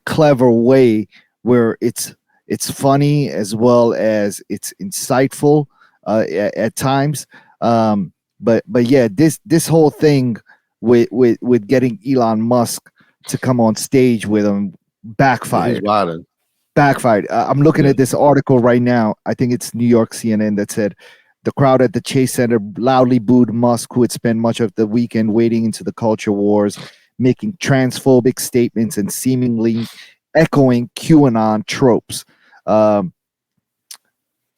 clever way where it's funny as well as it's insightful at times. But yeah, this whole thing with getting Elon Musk to come on stage with him backfired. Backfired. I'm looking at this article right now. I think it's New York CNN that said the crowd at the Chase Center loudly booed Musk, who had spent much of the weekend wading into the culture wars, making transphobic statements and seemingly echoing QAnon tropes.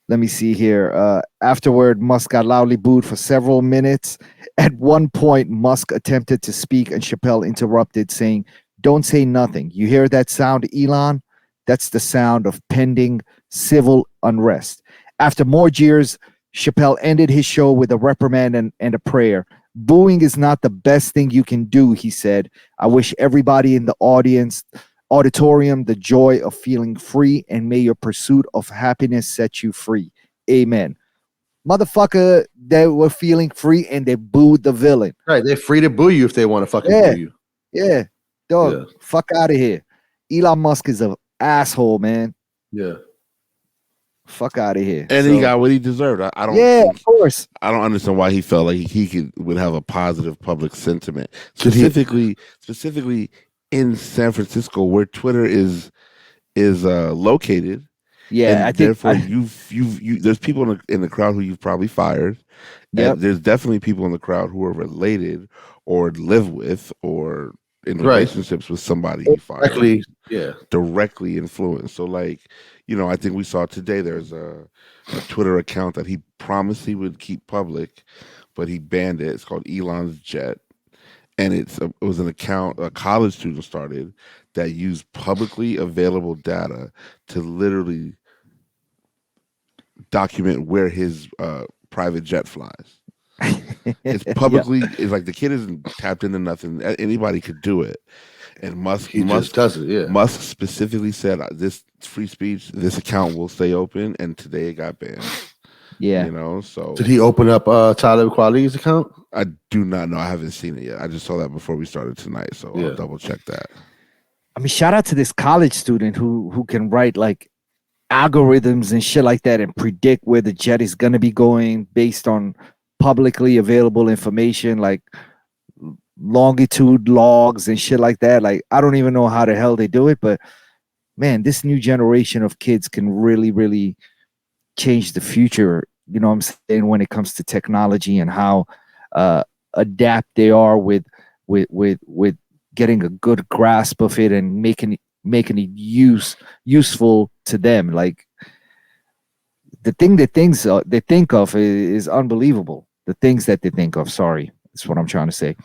Let me see here. Afterward, Musk got loudly booed for several minutes. At one point, Musk attempted to speak, and Chappelle interrupted, saying, "Don't say nothing. You hear that sound, Elon? That's the sound of pending civil unrest." After more jeers, Chappelle ended his show with a reprimand and a prayer. Booing is not the best thing you can do, he said. I wish everybody in the auditorium the joy of feeling free, and may your pursuit of happiness set you free. Amen. Motherfucker, they were feeling free and they booed the villain. Right. They're free to boo you if they want to fucking boo you. Yeah. Dog, fuck out of here. Elon Musk is an asshole, man. Yeah. Fuck out of here. And he got what he deserved. I don't. Yeah, of course. I don't understand why he felt like he would have a positive public sentiment, specifically in San Francisco, where Twitter is located. Yeah, and therefore there's people in the crowd who you've probably fired. Yep. And there's definitely people in the crowd who are related or live with or in relationships with somebody you fired. Directly influenced. So like, I think we saw today there's a Twitter account that he promised he would keep public, but he banned it. It's called Elon's Jet. And it was an account a college student started that used publicly available data to literally document where his private jet flies. It's publicly, it's like the kid isn't tapped into nothing. Anybody could do it. And Musk just does it, yeah. Musk specifically said this free speech, this account will stay open, and today it got banned. Yeah. So did he open up Talib Kweli's account? I do not know. I haven't seen it yet. I just saw that before we started tonight, so I'll double check that. I mean, shout out to this college student who can write like algorithms and shit like that and predict where the jet is gonna be going based on publicly available information, like longitude logs and shit like that. Like, I don't even know how the hell they do it, but man, this new generation of kids can really, really change the future. You know what I'm saying, when it comes to technology and how adapt they are with getting a good grasp of it and making it useful to them. Like, the thing that they think of is unbelievable. The things that they think of, sorry, that's what I'm trying to say.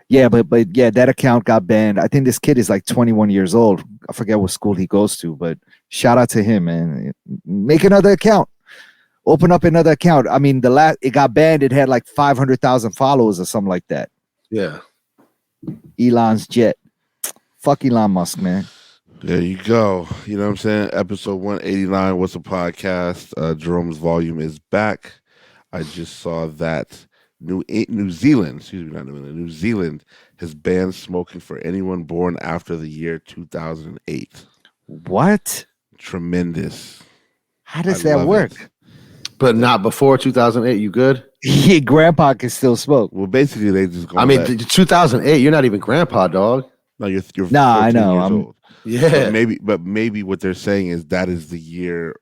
Yeah, but yeah, that account got banned. I think this kid is like 21 years old. I forget what school he goes to, but shout out to him, man. Make another account. Open up another account. I mean, it got banned. It had like 500,000 followers or something like that. Yeah. Elon's Jet. Fuck Elon Musk, man. There you go. You know what I'm saying? Episode 189, What's a Podcast? Jerome's volume is back. I just saw that New Zealand has banned smoking for anyone born after the year 2008. What? Tremendous. How does that work? But not before 2008. You good? Yeah, grandpa can still smoke. Well, basically, they just go. I mean, 2008. You're not even grandpa, dog. No, you're. Nah, I know. Years old. Yeah. But maybe what they're saying is that is the year,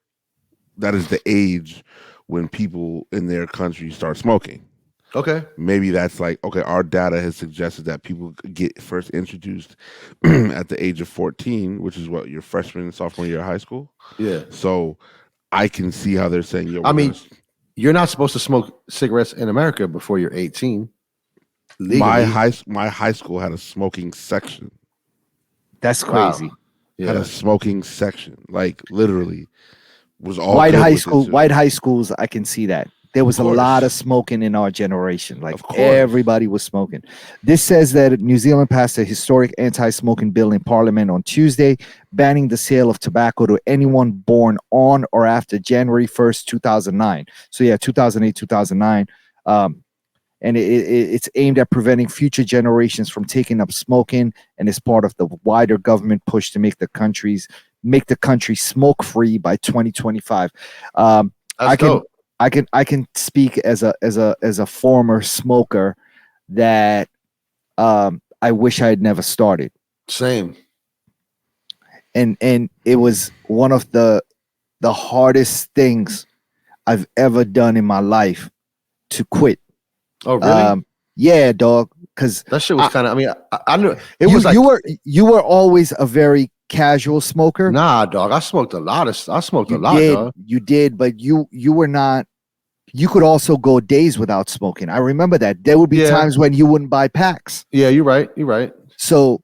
that is the age when people in their country start smoking. Okay. Maybe that's like, okay, our data has suggested that people get first introduced at the age of 14, which is what, your freshman, sophomore year of high school? Yeah. So I can see how they're saying, yo, I mean, you're not supposed to smoke cigarettes in America before you're 18. Legally. My high school had a smoking section. That's crazy. Wow. Yeah. Had a smoking section, like literally was all white high schools. I can see that. There was a lot of smoking in our generation. Like, everybody was smoking. This says that New Zealand passed a historic anti-smoking bill in Parliament on Tuesday, banning the sale of tobacco to anyone born on or after January 1st, 2009. So yeah, 2008, 2009. And it's aimed at preventing future generations from taking up smoking, and is part of the wider government push to make the country smoke-free by 2025. I can speak as a former smoker that I wish I had never started. Same. And it was one of the hardest things I've ever done in my life to quit. Oh, really? Yeah, dog. Because that shit was kind of. I mean, I knew it was. Like, you were always a very casual smoker. Nah, dog. I smoked a lot. Dog. You did, but you were not. You could also go days without smoking. I remember that. There would be times when you wouldn't buy packs. Yeah, you're right. So,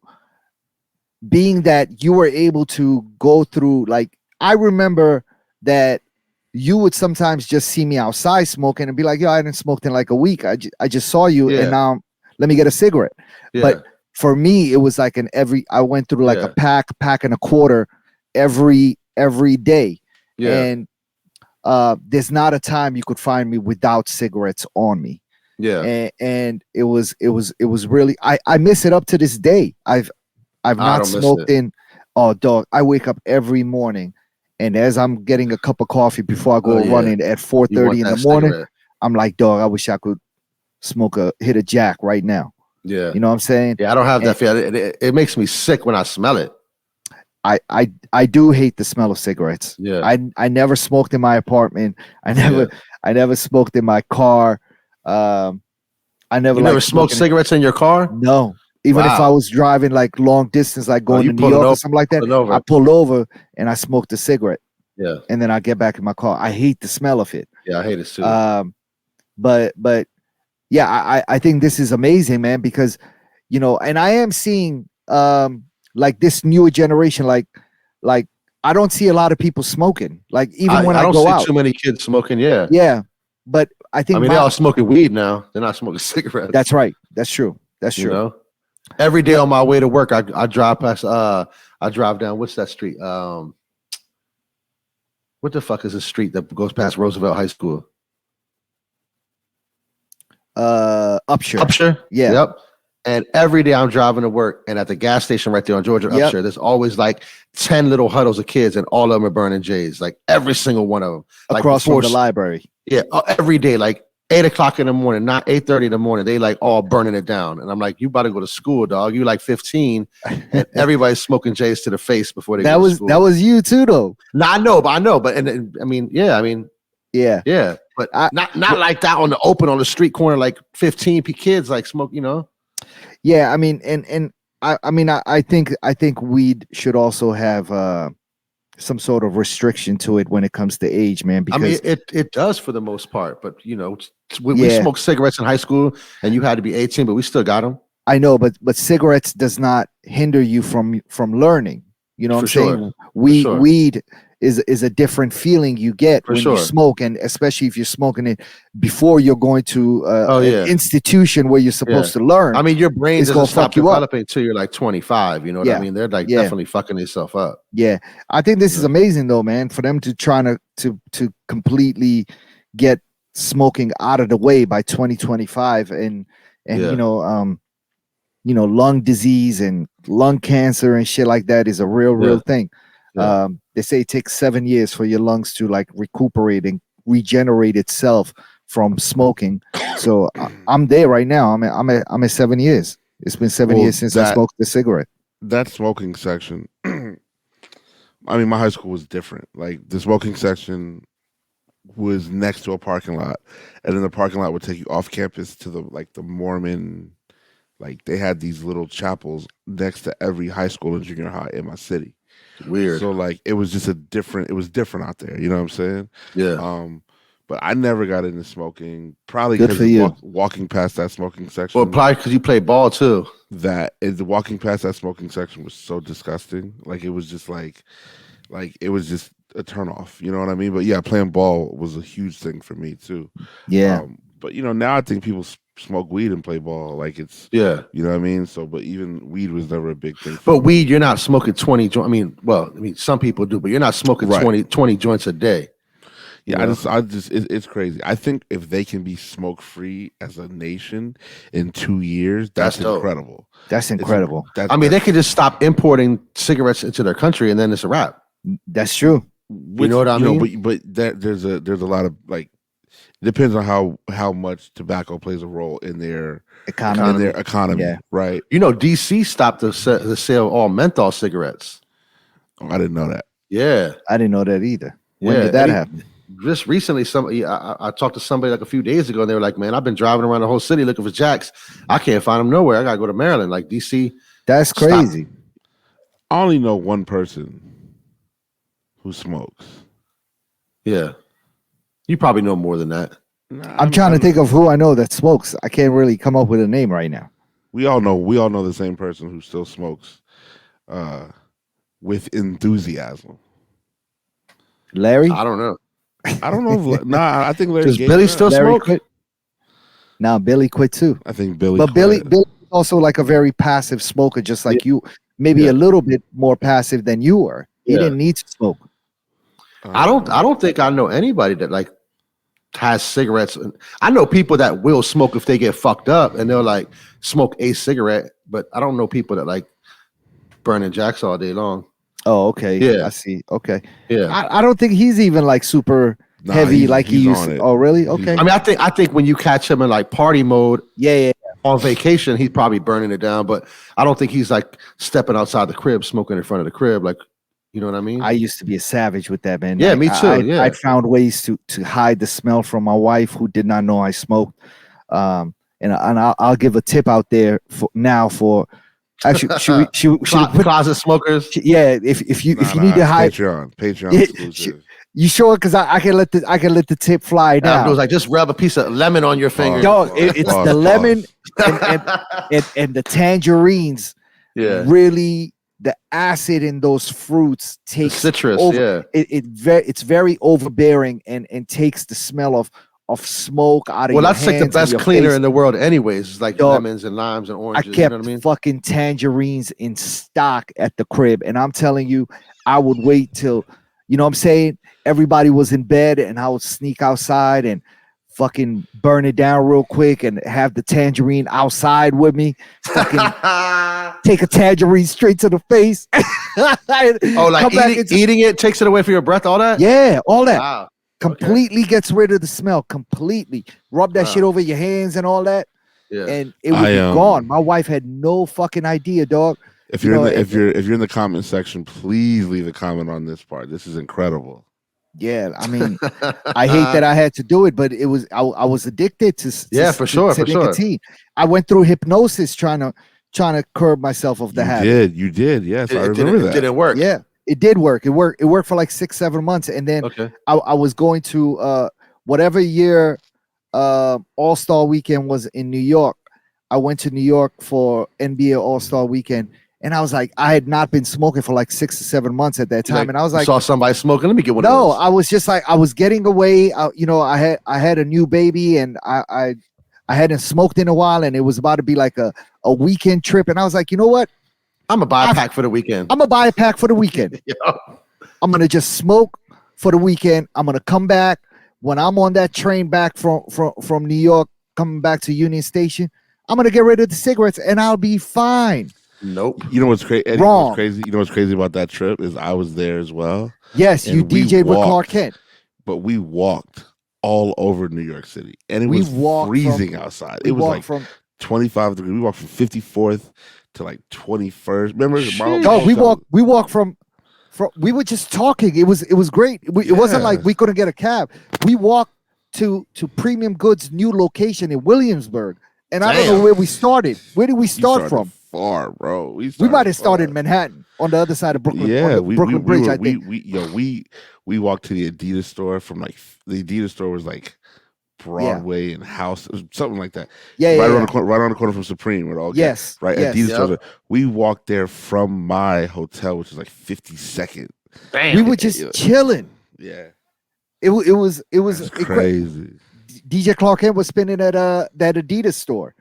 being that you were able to go through, like, I remember that you would sometimes just see me outside smoking and be like, yo, I hadn't smoked in like a week. I just saw you Yeah. and now let me get a cigarette. Yeah. But for me, it was like I went through like Yeah. a pack and a quarter every day. Yeah. And there's not a time you could find me without cigarettes on me. Yeah. And it was really, I miss it up to this day. I've I not don't miss smoked it. in, oh dog, I wake up every morning and as I'm getting a cup of coffee before I go Oh, yeah. running at You 4:30 want in the that morning, cigarette. I'm like, dog, I wish I could hit a jack right now. Yeah. You know what I'm saying? Yeah, I don't have And that feeling. It makes me sick when I smell it. I do hate the smell of cigarettes. Yeah. I never smoked in my apartment. I never smoked in my car. I never You never liked smoked smoking. cigarettes in your car? No. Even if I Wow. was driving like long distance, like going you to New pulling York or over, something like that, pulling over. I pull over and I smoked a cigarette. Yeah. And then I get back in my car. I hate the smell of it. Yeah, I hate it too. But yeah, I think this is amazing, man, because you know, and I am seeing like this newer generation, like I don't see a lot of people smoking. Like even when I don't go see out. too many kids smoking. Yeah. Yeah. But I think they're all smoking weed now. They're not smoking cigarettes. that's right. That's true. That's true. You know? Every day on my way to work, I drive past I drive down, what's that street? What the fuck is the street that goes past Roosevelt High School? Upshur. Upshur? Yeah. Yep. And every day I'm driving to work, and at the gas station right there on Georgia Yep. Upshur, there's always like 10 little huddles of kids, and all of them are burning J's. Like every single one of them. Like Across from before the library. Yeah, every day, like 8:00 in the morning, not 8:30 in the morning. They like all burning it down, and I'm like, "You about to go to school, dog? You like 15, and everybody's smoking J's to the face before they go to school." That was you too, though. No, I know, but and I mean, yeah, but not like that on the open on the street corner, like 15 kids like smoke, you know. Yeah, I mean, and I think weed should also have some sort of restriction to it when it comes to age, man. Because I mean, it does for the most part, but you know, we smoked cigarettes in high school, and you had to be 18, but we still got them. I know, but cigarettes does not hinder you from learning. You know what I'm saying? Weed is a different feeling you get when you smoke, and especially if you're smoking it before you're going to an institution where you're supposed to learn. I mean, your brain doesn't stop you developing until you're like 25. You know what I mean? They're like definitely fucking themselves up. Yeah, I think this is amazing though, man. For them to try to completely get smoking out of the way by 2025, and lung disease and lung cancer and shit like that is a real thing. Yeah. They say it takes 7 years for your lungs to like recuperate and regenerate itself from smoking. So I'm there right now. I'm at 7 years. It's been 7 years since I smoked a cigarette. That smoking section, I mean, my high school was different. Like the smoking section was next to a parking lot, and then the parking lot would take you off campus to the Mormon. Like they had these little chapels next to every high school and junior high in my city. Weird. So like it was just it was different out there. You know what I'm saying? Yeah. But I never got into smoking. Probably because walking past that smoking section. Well, probably because you played ball too. Walking past that smoking section was so disgusting. Like it was just like it was just a turnoff. You know what I mean? But yeah, playing ball was a huge thing for me too. Yeah. But you know, now I think people smoke weed and play ball. Like it's you know what I mean. So, but even weed was never a big thing. But weed, you're not smoking 20 joints. I mean, some people do, but you're not smoking 20 joints a day. Yeah, it's crazy. I think if they can be smoke free as a nation in 2 years, that's incredible. That's incredible. I mean, they could just stop importing cigarettes into their country, and then it's a wrap. That's true. You know what I mean? But there's a lot of like. It depends on how much tobacco plays a role in their economy, right? You know, DC stopped the sale of all menthol cigarettes. Oh, I didn't know that. Yeah, I didn't know that either. When did that happen? Just recently, I talked to somebody like a few days ago, and they were like, "Man, I've been driving around the whole city looking for jacks. I can't find them nowhere. I gotta go to Maryland, like DC." That's crazy. I only know one person who smokes. Yeah. You probably know more than that. I'm trying to think of who I know that smokes. I can't really come up with a name right now. We all know the same person who still smokes with enthusiasm. Larry? I don't know. I don't know. If, nah, I think Larry. Does gave Billy it up. still Larry smoke? quit. Now Billy quit too. I think Billy. But Billy quit. is also like a very passive smoker, just like you. Maybe Yeah. a little bit more passive than you were. He Yeah. didn't need to smoke. I don't think I know anybody that like has cigarettes. I know people that will smoke if they get fucked up and they'll like smoke a cigarette, but I don't know people that like burning jacks all day long. Oh, okay. Yeah. I see. Okay. Yeah. I don't think he's even like super Nah, heavy like he he's used on to. it. Oh, really? He's Okay. I mean, I think when you catch him in like party mode Yeah. on vacation, he's probably burning it down, but I don't think he's like stepping outside the crib, smoking in front of the crib. Like, you know what I mean? I used to be a savage with that, man. Yeah, me too. Yeah. I found ways to hide the smell from my wife, who did not know I smoked. And I'll give a tip out there for actually she Closet smokers. yeah. If you need to hide, Patreon Yeah, exclusive. you sure? Because I can let the tip fly Abdul's down. like, just rub a piece of lemon on your finger. Dog, it's Pause, the lemon pause. and the tangerines. Yeah. Really, the acid in those fruits The takes citrus. over. Yeah. It's very overbearing and takes the smell of smoke out of Well, your that's like the hands and best your cleaner face. in the world, anyways. It's like Dog, lemons and limes and I oranges. kept You know what I mean? fucking tangerines in stock at the crib, and I'm telling you, I would wait till, you know what I'm saying, everybody was in bed, and I would sneak outside and fucking burn it down real quick and have the tangerine outside with me. Fucking take a tangerine straight to the face. Oh, like eating it takes it away from your breath, all that? Yeah, all that. Wow. Completely gets rid of the smell. Completely. Rub that Wow. shit over your hands and all that. Yeah. And it would be gone. My wife had no fucking idea, dog. If you're if you're in the comment section, please leave a comment on this part. This is incredible. Yeah, I mean, I hate that I had to do it, but it was I was addicted to for sure. nicotine. I went through hypnosis trying to curb myself of the habit. You did. Yes, I It remember that. It didn't work. Yeah, it did work. It worked for like 6-7 months, and then Okay. I was going to whatever year All-Star Weekend was in New York. I went to New York for NBA All-Star Weekend, and I was like, I had not been smoking for like 6 to 7 months at that time, and I was like, saw somebody smoking. Let me get one. of no, those. I was just like, I was getting away. I had a new baby, and I hadn't smoked in a while, and it was about to be like a weekend trip, and I was like, you know what? I'm gonna buy a pack for the weekend. I'm gonna buy a pack for the weekend. Yeah. I'm gonna just smoke for the weekend. I'm gonna come back when I'm on that train back from New York, coming back to Union Station. I'm gonna get rid of the cigarettes, and I'll be fine. Nope. You know what's crazy? Wrong. What's crazy? You know what's crazy about that trip is I was there as well. Yes, you And we DJ'd with Clark walked. Kent. But we walked all over New York City, and it We was walked freezing from- outside. We It was walked like from 25 degrees. We walked from 54th to like 21st. Remember? no, we walked from we were just talking. It was great. It wasn't like we couldn't get a cab. We walked to Premium Goods' new location in Williamsburg, and I don't know where we started. Where did we start from? Far, bro. We might have started in Manhattan on the other side of Brooklyn. Yeah, Brooklyn Bridge. I think. We walked to the Adidas store from like the Adidas store was like Broadway and House, it was something like that. Yeah, right yeah, around the corner, right around the corner from Supreme, where it all yes, right. yes, Adidas yep. store. We walked there from my hotel, which is like 52nd. Bam. We were just chilling. Yeah, It was it's crazy. DJ Clark Kent was spinning at that Adidas store.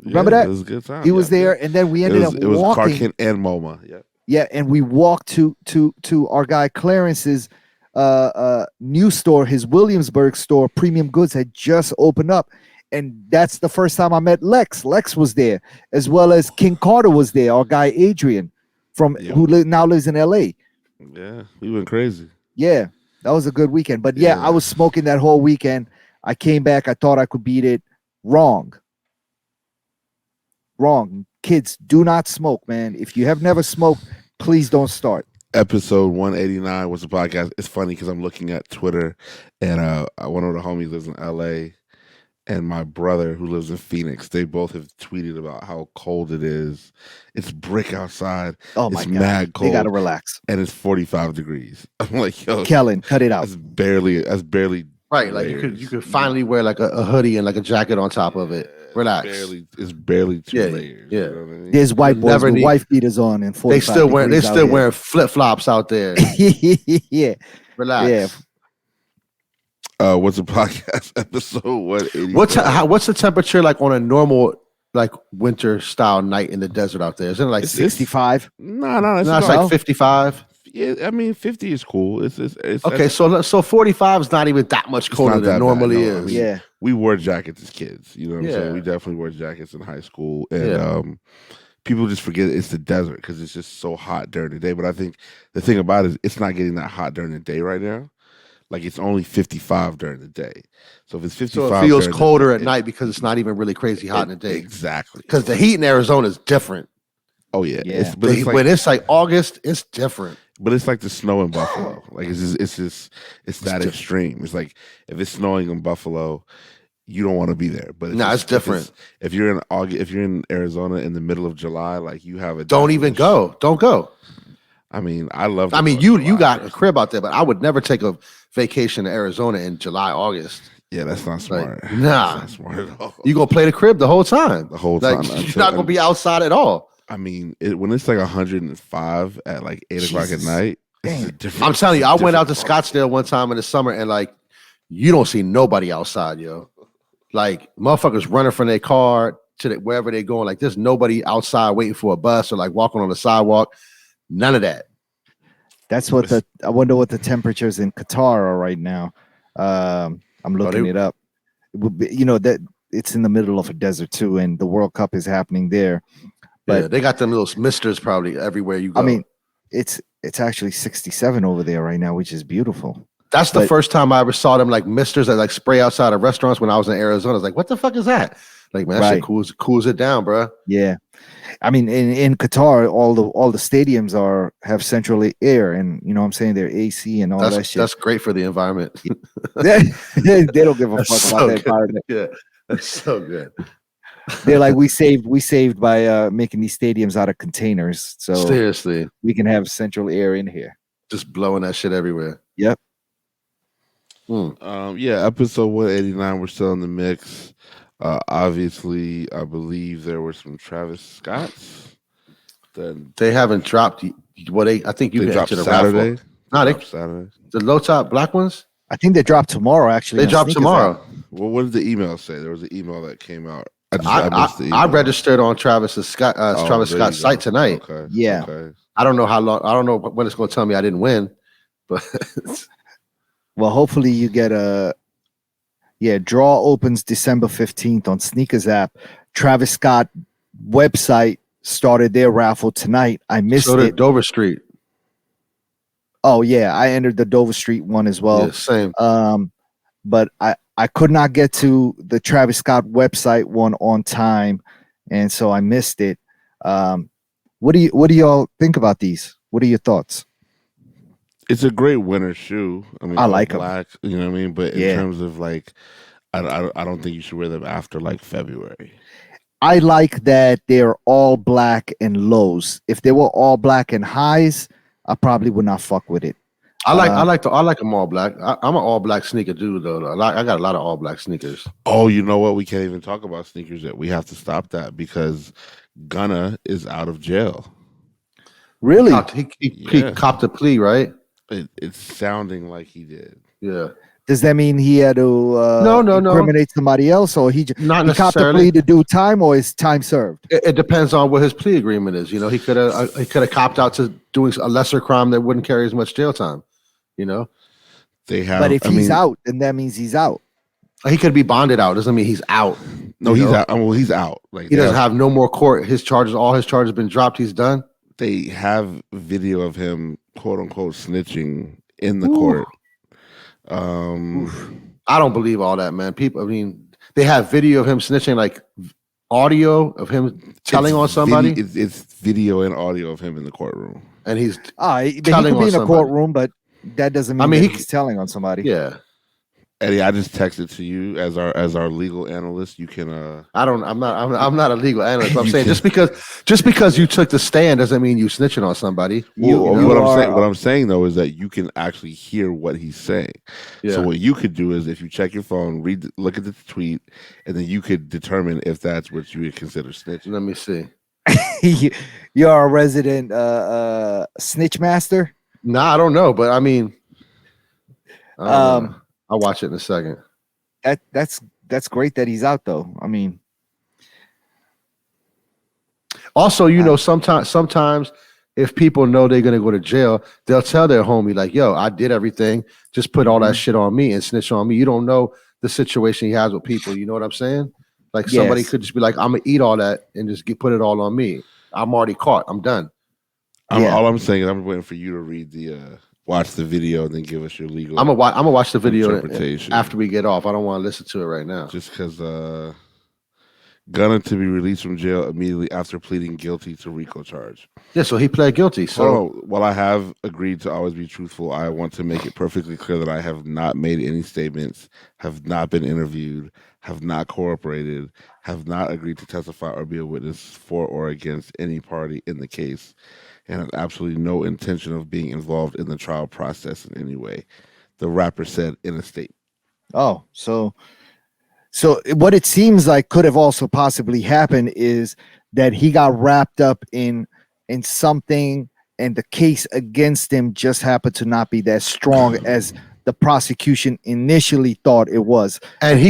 Remember that? It was a good time. He was there, and then we ended up It was Clark walking. Kent and MoMA. Yeah. Yeah, and we walked to our guy Clarence's new store, his Williamsburg store. Premium Goods had just opened up, and that's the first time I met Lex. Lex was there, as well as King Carter was there. Our guy Adrian, who now lives in L.A. Yeah, we went crazy. Yeah, that was a good weekend. But yeah, I was smoking that whole weekend. I came back. I thought I could beat it. Wrong. Kids, do not smoke, man. If you have never smoked, please don't start. Episode 189 was the podcast. It's funny because I'm looking at Twitter, and one of the homies lives in LA, and my brother who lives in Phoenix. They both have tweeted about how cold it is. It's brick outside. Oh my it's God, mad cold. They gotta relax. And it's 45 degrees. I'm like, yo, Kellen, cut it out. That's barely Right, like you could finally wear like a hoodie and like a jacket on top of it. Relax. It's barely 2 Yeah, layers. yeah. You know what I mean? There's white boys never with need- wife beaters on and 45 They're degrees still out wearing flip flops out there. here. Yeah, Relax. Yeah. What's a podcast episode 180? What's the temperature like on a normal like winter style night in the desert out there? Isn't it like 65? No, No, it's about, like 55. Yeah, I mean 50 is cool. It's Okay, so 45 is not even that much colder not than that it normally bad, no. I is. mean, Yeah. we wore jackets as kids. You know what I'm saying? Yeah. We definitely wore jackets in high school, and people just forget it's the desert because it's just so hot during the day. But I think the thing about it is it's not getting that hot during the day right now. Like it's only 55 during the day. So if it's 55, So it feels during the colder day, at night because it's not even really crazy hot in the day. Exactly. Because the heat in Arizona is different. Oh yeah. Yeah. When it's like August, it's different. But it's like the snow in Buffalo. Like it's that different. extreme. It's like if it's snowing in Buffalo, you don't want to be there. But It's different. If you're in August, if you're in Arizona in the middle of July, like you have a Don't even go. Don't go. I mean, I love. I mean, you got a crib out there, but I would never take a vacation to Arizona in July, August. Yeah, that's not smart. Like, nah, that's not smart at all. You gonna play the crib the whole time. The whole Like time. you're not gonna be outside at all. I mean, when it's like 105 at like 8 o'clock at night. I'm telling you, I went out to Scottsdale one time in the summer, and like you don't see nobody outside, yo. Like motherfuckers running from their car to wherever they're going. Like there's nobody outside waiting for a bus or like walking on the sidewalk. None of that. That's what I wonder what the temperatures in Qatar are right now. I'm looking it up. It would be, that it's in the middle of a desert too, and the World Cup is happening there. But yeah, they got them little misters probably everywhere you go. I mean, it's actually 67 over there right now, which is beautiful. That's the first time I ever saw them like misters that like spray outside of restaurants when I was in Arizona. I was like, what the fuck is that? Like, man, that shit cools it down, bro. Yeah. I mean, in Qatar, all the stadiums have central air, and you know what I'm saying, they're AC and all that shit. That's great for the environment. they don't give a fuck about the environment. Yeah, that's so good. They're like, we saved by making these stadiums out of containers, so seriously, we can have central air in here. Just blowing that shit everywhere. Yep. Yeah, episode 189. We're still in the mix. Obviously, I believe there were some Travis Scotts. Then they haven't dropped. I think you dropped the Saturday. Raffle. No, they Saturday. The low top black ones. I think they dropped tomorrow. Actually, they dropped tomorrow. Well, what did the email say? There was an email that came out. I registered on Travis Scott's site tonight. Okay. Yeah. Okay. I don't know how long. I don't know when it's going to tell me I didn't win, but well, hopefully you get draw opens December 15th on Sneakers app. Travis Scott website started their raffle tonight. I missed it. So did Dover Street. Oh yeah, I entered the Dover Street one as well. Yeah, same. But I could not get to the Travis Scott website one on time, and so I missed it. What do y'all think about these? What are your thoughts? It's a great winter shoe. I mean, I like black, them. You know what I mean? But in terms of like, I don't think you should wear them after like February. I like that they're all black and lows. If they were all black and highs, I probably would not fuck with it. I like them all black. I'm an all black sneaker dude though. I got a lot of all black sneakers. Oh, you know what? We can't even talk about sneakers yet. We have to stop that because Gunna is out of jail. Really? He copped a plea, right? It's sounding like he did. Yeah. Does that mean he had to no incriminate somebody else, or he copped a plea to do time, or is time served? It depends on what his plea agreement is. You know, he could have copped out to doing a lesser crime that wouldn't carry as much jail time. You know, But if he's out, then that means he's out. He could be bonded out. Doesn't mean he's out. No, he's out. Well, he's out. Like he doesn't have no more court. All his charges have been dropped. He's done. They have video of him, quote unquote, snitching in the court. I don't believe all that, man. They have video of him snitching, like audio of him telling on somebody. It's video and audio of him in the courtroom, and he's he could be in a courtroom, but that doesn't mean he's telling on somebody. Yeah. Eddie, I just texted to you as our legal analyst. You can. I'm not a legal analyst. But I'm saying just because you took the stand doesn't mean you snitching on somebody. What I'm saying though is that you can actually hear what he's saying. Yeah. So what you could do is if you check your phone, look at the tweet, and then you could determine if that's what you would consider snitching. Let me see. You're a resident snitch master? No, I don't know, but I mean. I'll watch it in a second. That's great that he's out though. I mean, Also, you know, sometimes if people know they're gonna go to jail, they'll tell their homie like, "Yo, I did everything. Just put all that shit on me and snitch on me." You don't know the situation he has with people. You know what I'm saying? Like somebody yes. could just be like, "I'm gonna eat all that and just put it all on me. I'm already caught. I'm done." Yeah. All I'm saying is I'm waiting for you to read watch the video and then give us your legal I'm gonna watch the video interpretation after we get off. I don't want to listen to it right now. just because Gunna to be released from jail immediately after pleading guilty to RICO charge. Yeah, so he pled guilty. So While I have agreed to always be truthful, I want to make it perfectly clear that I have not made any statements, have not been interviewed, have not cooperated, have not agreed to testify or be a witness for or against any party in the case, and have absolutely no intention of being involved in the trial process in any way, the rapper said in a statement. Oh, so what it seems like could have also possibly happened is that he got wrapped up in something, and the case against him just happened to not be that strong as the prosecution initially thought it was. and he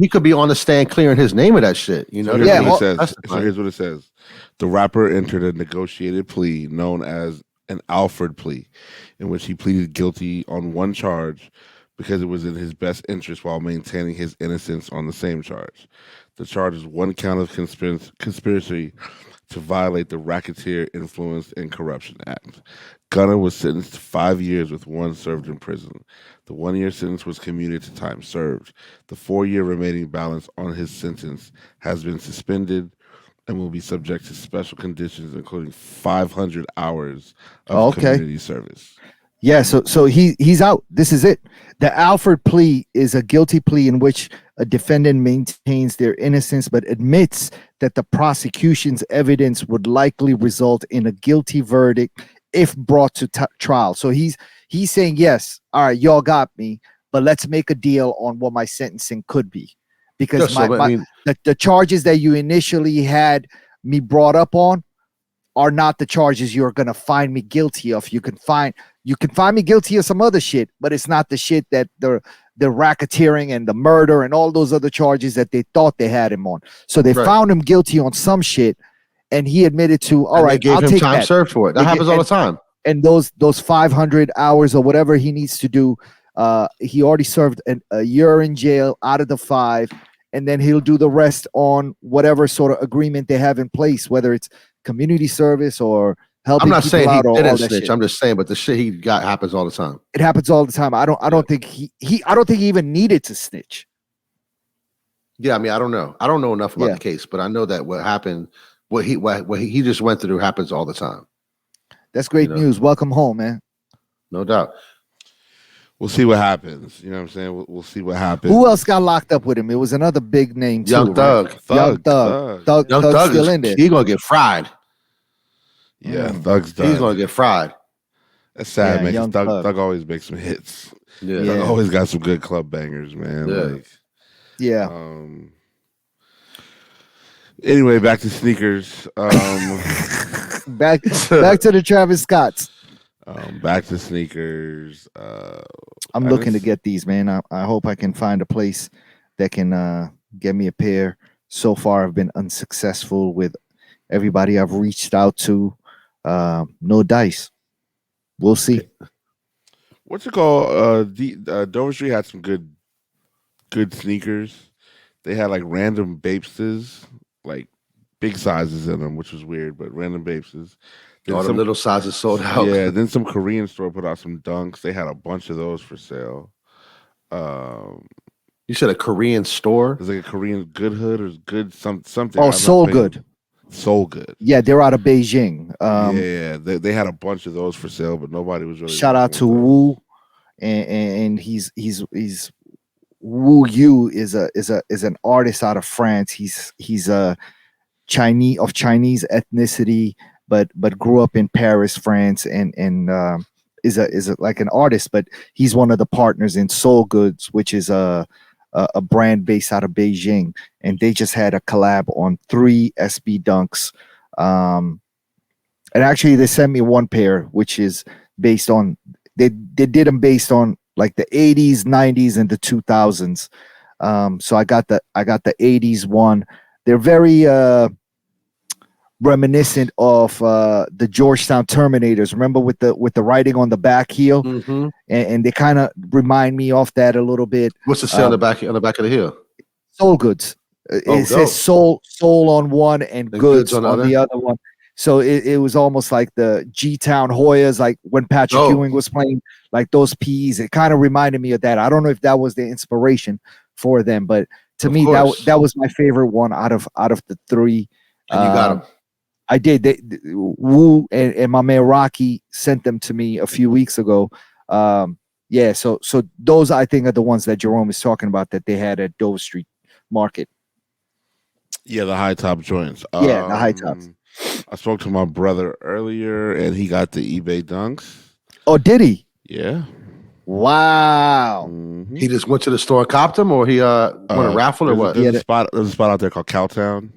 could be on the stand clearing his name of that shit. You know, So here's Yeah, what well- it says. So here's what it says. The rapper entered a negotiated plea known as an Alfred plea, in which he pleaded guilty on one charge because it was in his best interest while maintaining his innocence on the same charge. The charge is one count of conspiracy to violate the Racketeer Influence and Corruption Act. Gunna was sentenced to 5 years with one served in prison. The 1-year sentence was commuted to time served. The 4-year remaining balance on his sentence has been suspended and will be subject to special conditions, including 500 hours of community service. Yeah, so he's out. This is it. The Alfred plea is a guilty plea in which a defendant maintains their innocence but admits that the prosecution's evidence would likely result in a guilty verdict if brought to trial. So he's saying, yes, all right, y'all got me, but let's make a deal on what my sentencing could be. Because the charges that you initially had me brought up on are not the charges you're gonna find me guilty of. You can find me guilty of some other shit, but it's not the shit that the racketeering and the murder and all those other charges that they thought they had him on. So they found him guilty on some shit, and he admitted to, all right, gave I'll him take time that. served for it. That happens all the time. And those 500 hours or whatever he needs to do, he already served a year in jail out of the 5, and then he'll do the rest on whatever sort of agreement they have in place, whether it's community service or helping. I'm not people saying out he or didn't all that snitch. shit. I'm just saying, but the shit he got happens all the time. It happens all the time. I don't think he even needed to snitch. Yeah, I mean, I don't know. I don't know enough about the case, but I know that what happened, what he just went through happens all the time. That's great news. Welcome home, man. No doubt. We'll see what happens. You know what I'm saying? We'll see what happens. Who else got locked up with him? It was another big name too. Young Thug. Right? Young Thug. Thug's still in there. He's gonna get fried. Yeah, Thug's done. He's gonna get fried. That's sad, man. 'Cause Young Thug. Thug always makes some hits. Yeah. Thug always got some good club bangers, man. Yeah. Anyway, back to sneakers. back to the Travis Scotts. Back to sneakers. I'm looking to get these, man. I hope I can find a place that can get me a pair. So far, I've been unsuccessful with everybody I've reached out to. No dice. We'll see. What's it called? Dover Street had some good sneakers. They had like random Bapeses, like big sizes in them, which was weird, but random Bapeses. All the little sizes sold out. Yeah, then some Korean store put out some Dunks. They had a bunch of those for sale. You said a Korean store? It's like a Korean Good Hood or Good something. Oh, Soul Good. Soul Good. Yeah, they're out of Beijing. They had a bunch of those for sale, but nobody was really. Shout out to Wu, and he's Wu Yu is an artist out of France. He's a Chinese ethnicity, but grew up in Paris, France, and is like an artist. But he's one of the partners in Soul Goods, which is a brand based out of Beijing, and they just had a collab on 3 SB Dunks. And actually, they sent me one pair, which is based on they did them based on like the 80s, 90s, and the 2000s. So I got the 80s one. They're very reminiscent of the Georgetown Terminators. Remember with the writing on the back heel, and they kind of remind me of that a little bit. What's the say on the back of the heel? Soul Goods. It says soul on one and goods on the other one. So it was almost like the G-Town Hoyas, like when Patrick Ewing was playing, like those P's. It kind of reminded me of that. I don't know if that was the inspiration for them, but to me, that was my favorite one out of the three. And you got them. I did. Wu and my man Rocky sent them to me a few weeks ago. Yeah, so those I think are the ones that Jerome is talking about that they had at Dover Street Market. Yeah, the high top joints. Yeah, the high tops. I spoke to my brother earlier, and he got the eBay dunks. Oh, did he? Yeah. Wow. Mm-hmm. He just went to the store and copped them, or he won a raffle, or what? There's a spot out there called Cowtown,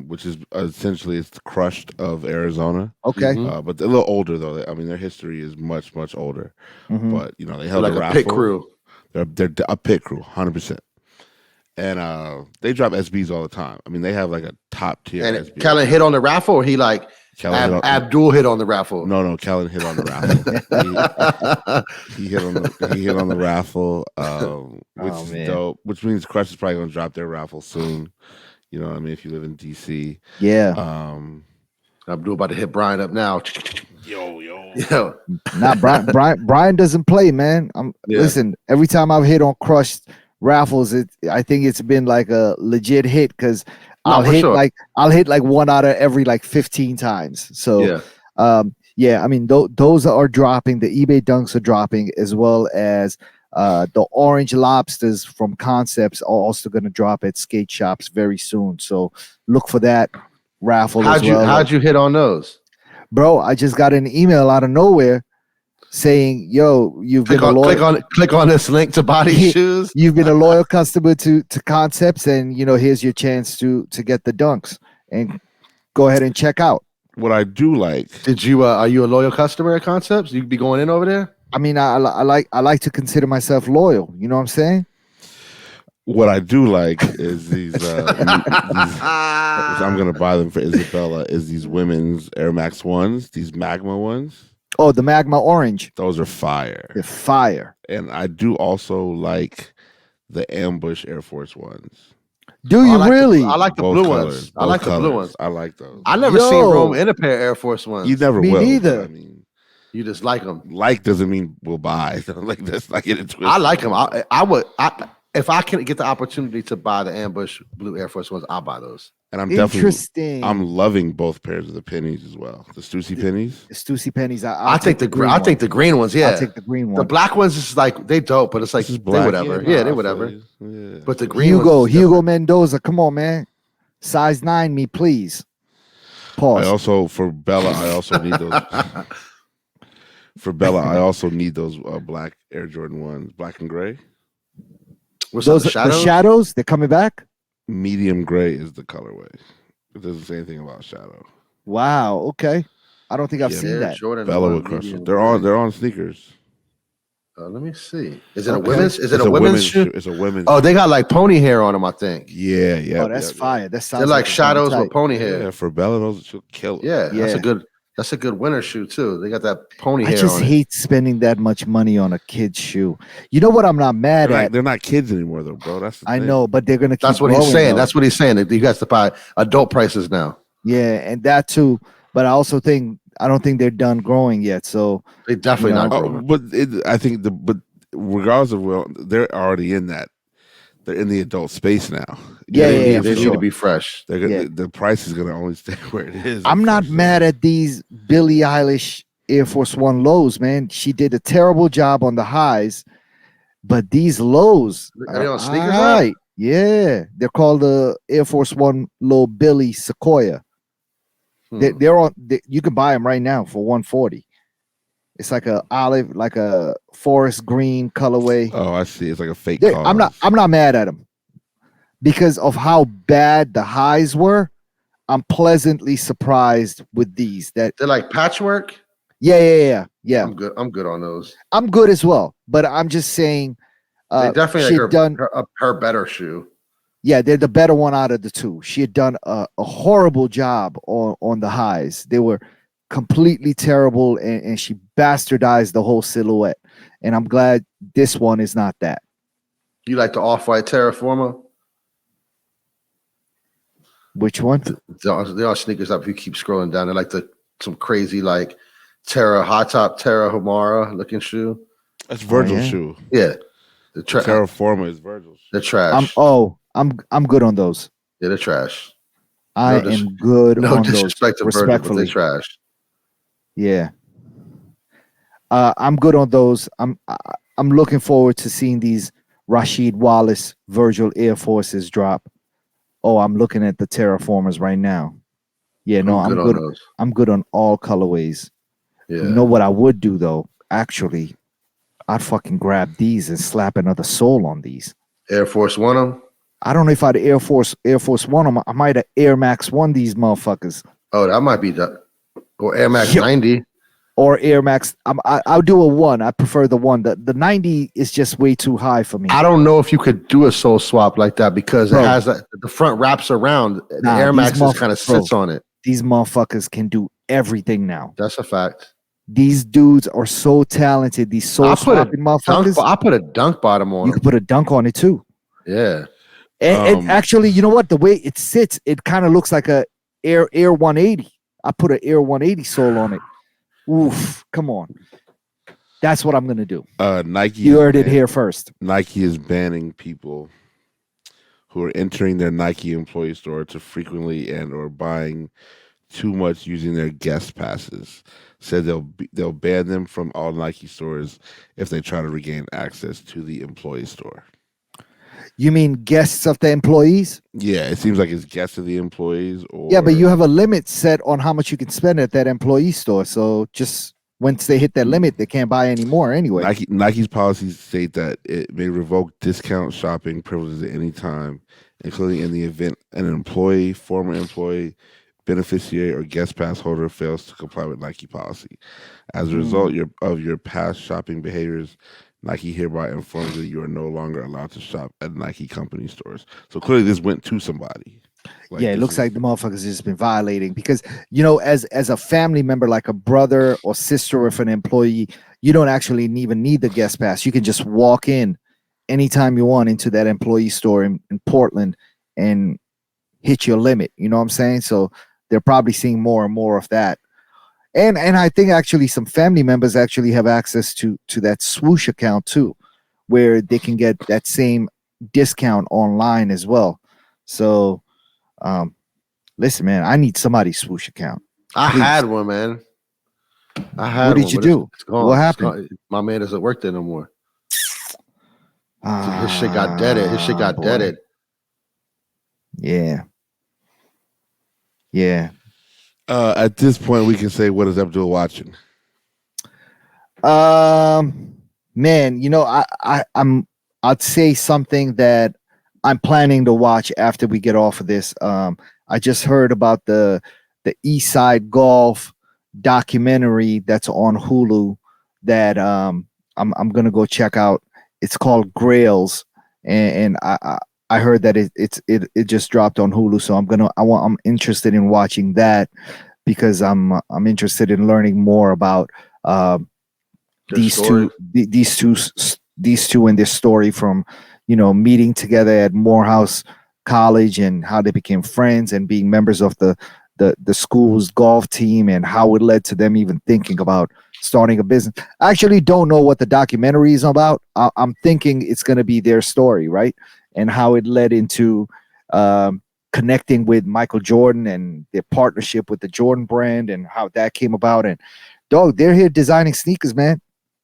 which is essentially it's the crushed of Arizona. Okay. But they're a little older though. I mean, their history is much, much older. But you know, they held like a raffle. Pit crew. They're a pit crew, 100%. And they drop SBs all the time. I mean, they have like a top tier. And SB. Kellen hit on the raffle, or he like Abdul hit on the raffle. No, Kellen hit on the raffle. he hit on the raffle, which is dope. Which means Crush is probably gonna drop their raffle soon. You know what I mean? If you live in DC, yeah. Abdul about to hit Brian up now. Yo. Nah, Brian doesn't play, man. Listen. Every time I've hit on crushed raffles, I think it's been like a legit hit because I'll hit like one out of every like 15 times. So I mean those are dropping. The eBay dunks are dropping, as well as the orange lobsters from Concepts are also going to drop at skate shops very soon. So look for that raffle. How'd you hit on those, bro? I just got an email out of nowhere saying, "Yo, you've been a loyal." Click on this link to buy these shoes. You've been a loyal customer to Concepts, and here's your chance to get the dunks, and go ahead and check out. What I do like. Did you? Are you a loyal customer at Concepts? You be going in over there? I mean, I like to consider myself loyal. You know what I'm saying? What I do like is these. I'm gonna buy them for Isabella. Is these women's Air Max ones? These Magma ones. Oh, the Magma Orange. Those are fire. They're fire. And I do also like the Ambush Air Force ones. Do you really? I like the blue ones. I like the blue ones. I like those. I never seen Rome in a pair of Air Force ones. You never Me will. neither. I mean, you just like them. Like doesn't mean we'll buy. Like that's not getting twisted. I like them. I would. If I can get the opportunity to buy the Ambush blue Air Force ones, I'll buy those. And I'm interesting. I'm loving both pairs of the pennies as well. The Stussy pennies. The Stussy pennies. I think the green. I think the green ones. Yeah, I'll take the green one. The black ones is like they dope, but it's like they whatever. Yeah, they whatever. Yeah. But the green Hugo Mendoza. Come on, man. Size 9 me, please. Pause. I also for Bella. I also need those. For Bella, I also need those black Air Jordan ones, black and gray. What's those? The shadows? They're coming back. Medium gray is the colorway. It doesn't say anything about shadow. Wow. Okay. I don't think I've seen that. Jordan Bella would crush them. They're on sneakers. Let me see. Is it a women's? Is it a women's shoe? It's a women's. Oh, they got like pony hair on them, I think. Yeah. Oh, that's fire. That sounds. They're like shadows with pony hair. Yeah, for Bella, those she'll kill it. Yeah, that's a good winter shoe too. They got that pony hair. I just hate spending that much money on a kid's shoe. You know what I'm not mad at? They're not kids anymore though, bro. That's the thing. know, but they're gonna keep That's what he's saying. That's what he's saying. You guys to buy adult prices now. Yeah, and that too. But I don't think they're done growing yet. So they definitely not growing. But regardless of they're already in that. They're in the adult space now. They need to be fresh. The price is going to only stay where it is. I'm not mad at these Billie Eilish Air Force One lows, man. She did a terrible job on the highs, but these lows are they on sneakers? Right? Yeah, they're called the Air Force One Low Billy Sequoia. They're on. You can buy them right now for $140. It's like a olive, like a forest green colorway. Oh, I see. It's like a fake. I'm not mad at them because of how bad the highs were. I'm pleasantly surprised with these. That they're like patchwork. Yeah. I'm good on those. I'm good as well, but I'm just saying, They definitely she like had done. her better shoe. Yeah, they're the better one out of the two. She had done a horrible job on the highs. They were completely terrible, and she bastardized the whole silhouette. And I'm glad this one is not that. You like the off-white Terraformer? Which one? They are sneakers up. If you keep scrolling down, they're like some crazy like Terra hot top Terra Homara looking shoe. That's Virgil's yeah? shoe. Yeah, The Terraformer is Virgil's shoe. they're trash. I'm good on those. Yeah, they're trash. I am good No on disrespect those. to Virgil, but Respectfully. they're trash. Yeah. I'm good on those. I'm looking forward to seeing these Rasheed Wallace Virgil Air Forces drop. Oh, I'm looking at the Terraformers right now. Yeah, no, I'm good. On those. I'm good on all colorways. Yeah. You know what I would do though? Actually, I'd fucking grab these and slap another sole on these. Air Force One them. I don't know if I'd Air Force One them. I might have Air Max One these motherfuckers. Oh, that might be the or Air Max 90. Or Air Max. I'll do a one. I prefer the one. The 90 is just way too high for me. I don't know if you could do a sole swap like that because it has the front wraps around. The Air Max just kind of sits on it. These motherfuckers can do everything now. That's a fact. These dudes are so talented. These soul swapping motherfuckers. I'll put a dunk bottom on. You can put a dunk on it too. Yeah. And actually, you know what? The way it sits, it kind of looks like a Air 180. I put an Air 180 sole on it. Oof, come on. That's what I'm gonna do. Nike. You heard it here first. Nike is banning people who are entering their Nike employee store to frequently and or buying too much using their guest passes. Said they'll ban them from all Nike stores if they try to regain access to the employee store. You mean guests of the employees? Yeah, it seems like it's guests of the employees. Or yeah, but you have a limit set on how much you can spend at that employee store. So just once they hit that limit, they can't buy any more anyway. Nike's policies state that it may revoke discount shopping privileges at any time, including in the event an employee, former employee, beneficiary, or guest pass holder fails to comply with Nike policy. As a result of your past shopping behaviors, Nike hereby informs you that you are no longer allowed to shop at Nike company stores. So clearly this went to somebody. Yeah, it looks like the motherfuckers just been violating because, you know, as a family member, like a brother or sister of an employee, you don't actually even need the guest pass. You can just walk in anytime you want into that employee store in Portland and hit your limit. You know what I'm saying? So they're probably seeing more and more of that. And I think actually some family members actually have access to that swoosh account too, where they can get that same discount online as well. So listen, man, I need somebody's swoosh account. I had one, man. What did you do? It's gone. What happened? My man doesn't work there no more. His shit got deaded. His shit got deaded. Yeah. Yeah. At this point, we can say, what is Abdul watching? Man, you know, I'd say something that I'm planning to watch after we get off of this. I just heard about the East Side Golf documentary that's on Hulu that I'm gonna go check out. It's called Grails, and I heard that it just dropped on Hulu, so I'm interested in watching that because I'm interested in learning more about these two and their story from, you know, meeting together at Morehouse College and how they became friends and being members of the school's golf team and how it led to them even thinking about starting a business. I actually don't know what the documentary is about. I'm thinking it's going to be their story, right? And how it led into connecting with Michael Jordan and their partnership with the Jordan brand and how that came about. And dog, they're here designing sneakers, man.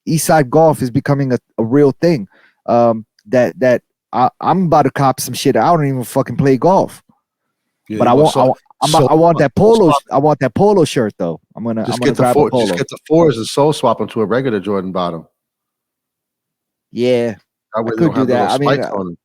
Eastside Golf is becoming a real thing. That I'm about to cop some shit. I don't even fucking play golf, but I want that polo. I want that polo shirt though. I'm gonna grab a polo. Just get the fours and soul swap them to a regular Jordan bottom. Yeah, I could do that. I mean,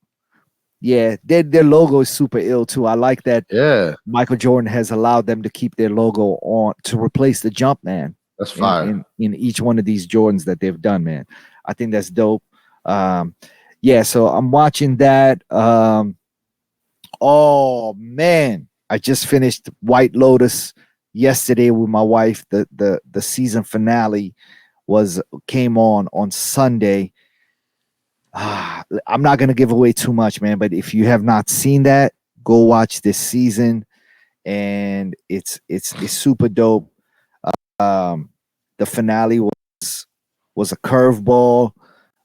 yeah, their logo is super ill too. I like that. Yeah, Michael Jordan has allowed them to keep their logo on to replace the Jumpman. That's fire. in each one of these Jordans that they've done, man. I think that's dope. Yeah, so I'm watching that. Oh man, I just finished White Lotus yesterday with my wife. The season finale came on Sunday. I'm not gonna give away too much, man, but if you have not seen that, go watch this season, and it's super dope. The finale was a curveball,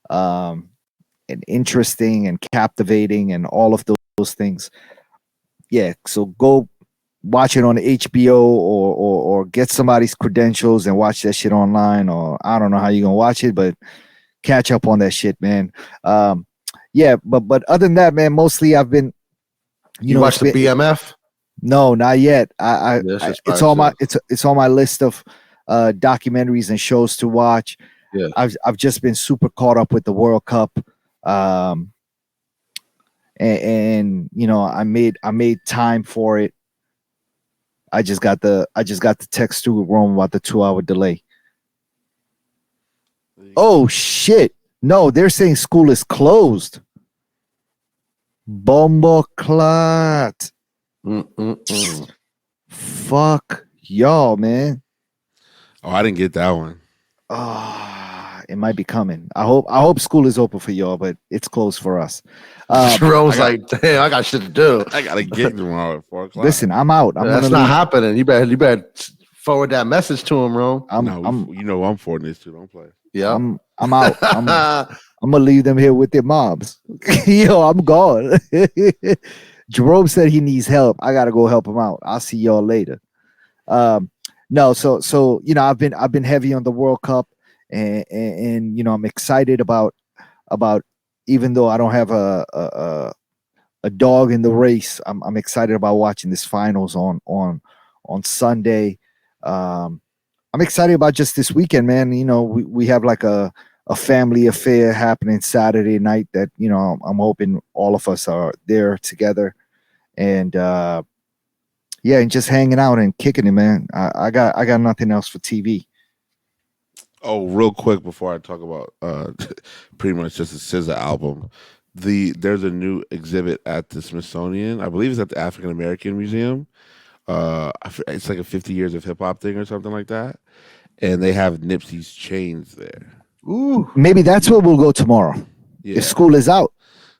and interesting and captivating and all of those things. Yeah, so go watch it on HBO or get somebody's credentials and watch that shit online, or I don't know how you're gonna watch it, but catch up on that shit, man. Yeah, but other than that, man, mostly I've been You watch the BMF? No, not yet. It's on my It's it's on my list of documentaries and shows to watch. Yeah. I've just been super caught up with the World Cup. And you know, I made time for it. I just got the text to Rome about the 2-hour delay. Oh shit. No, they're saying school is closed. Bombo clot. Fuck y'all, man. Oh, I didn't get that one. It might be coming. I hope school is open for y'all, but it's closed for us. Jerome's like, damn, I got shit to do. I gotta get tomorrow at 4 o'clock. Listen, I'm out. That's not happening. You better forward that message to him, Rome. You know I'm for this too. Don't play. Yeah, I'm out. I'm gonna leave them here with their moms. Yo, I'm gone. Jerome said he needs help. I gotta go help him out. I'll see y'all later. No, so you know, I've been heavy on the World Cup, and you know, I'm excited about even though I don't have a dog in the race. I'm excited about watching this finals on Sunday. I'm excited about just this weekend, man. You know, we have like a family affair happening Saturday night that, you know, I'm hoping all of us are there together, and yeah, and just hanging out and kicking it, man. I got nothing else for TV. Oh, real quick before I talk about pretty much just the SZA album, there's a new exhibit at the Smithsonian. I believe it's at the African American Museum. It's like a 50 years of hip hop thing or something like that, and they have Nipsey's chains there. Ooh, maybe that's where we'll go tomorrow. Yeah. If school is out.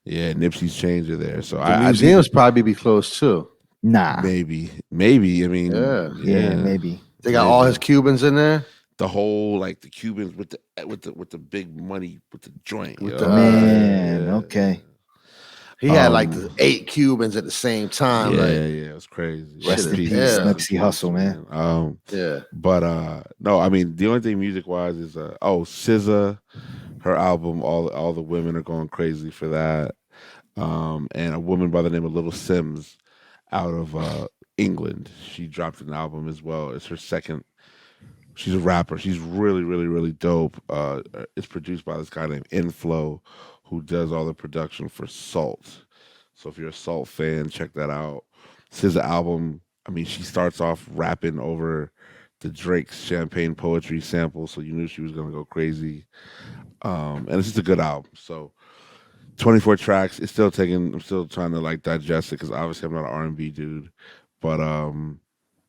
Yeah, Nipsey's chains are there. So the museums probably be closed too. Nah, maybe. I mean, yeah, maybe they got all his Cubans in there. The whole like the Cubans with the big money with the joint. With man, okay. He had like the 8 Cubans at the same time. Yeah, like, it was crazy. Rest in peace, Nipsey Hussle, man. Yeah, but no, I mean the only thing music wise is SZA, her album, all the women are going crazy for that. And a woman by the name of Little Sims out of England, she dropped an album as well. It's her second. She's a rapper. She's really, really, really dope. It's produced by this guy named Inflow, who does all the production for Salt. So if you're a Salt fan, check that out. SZA album, I mean, she starts off rapping over the Drake's Champagne Poetry sample, so you knew she was gonna go crazy. And it's just a good album. So 24 tracks. I'm still trying to like digest it because obviously I'm not an R&B dude, but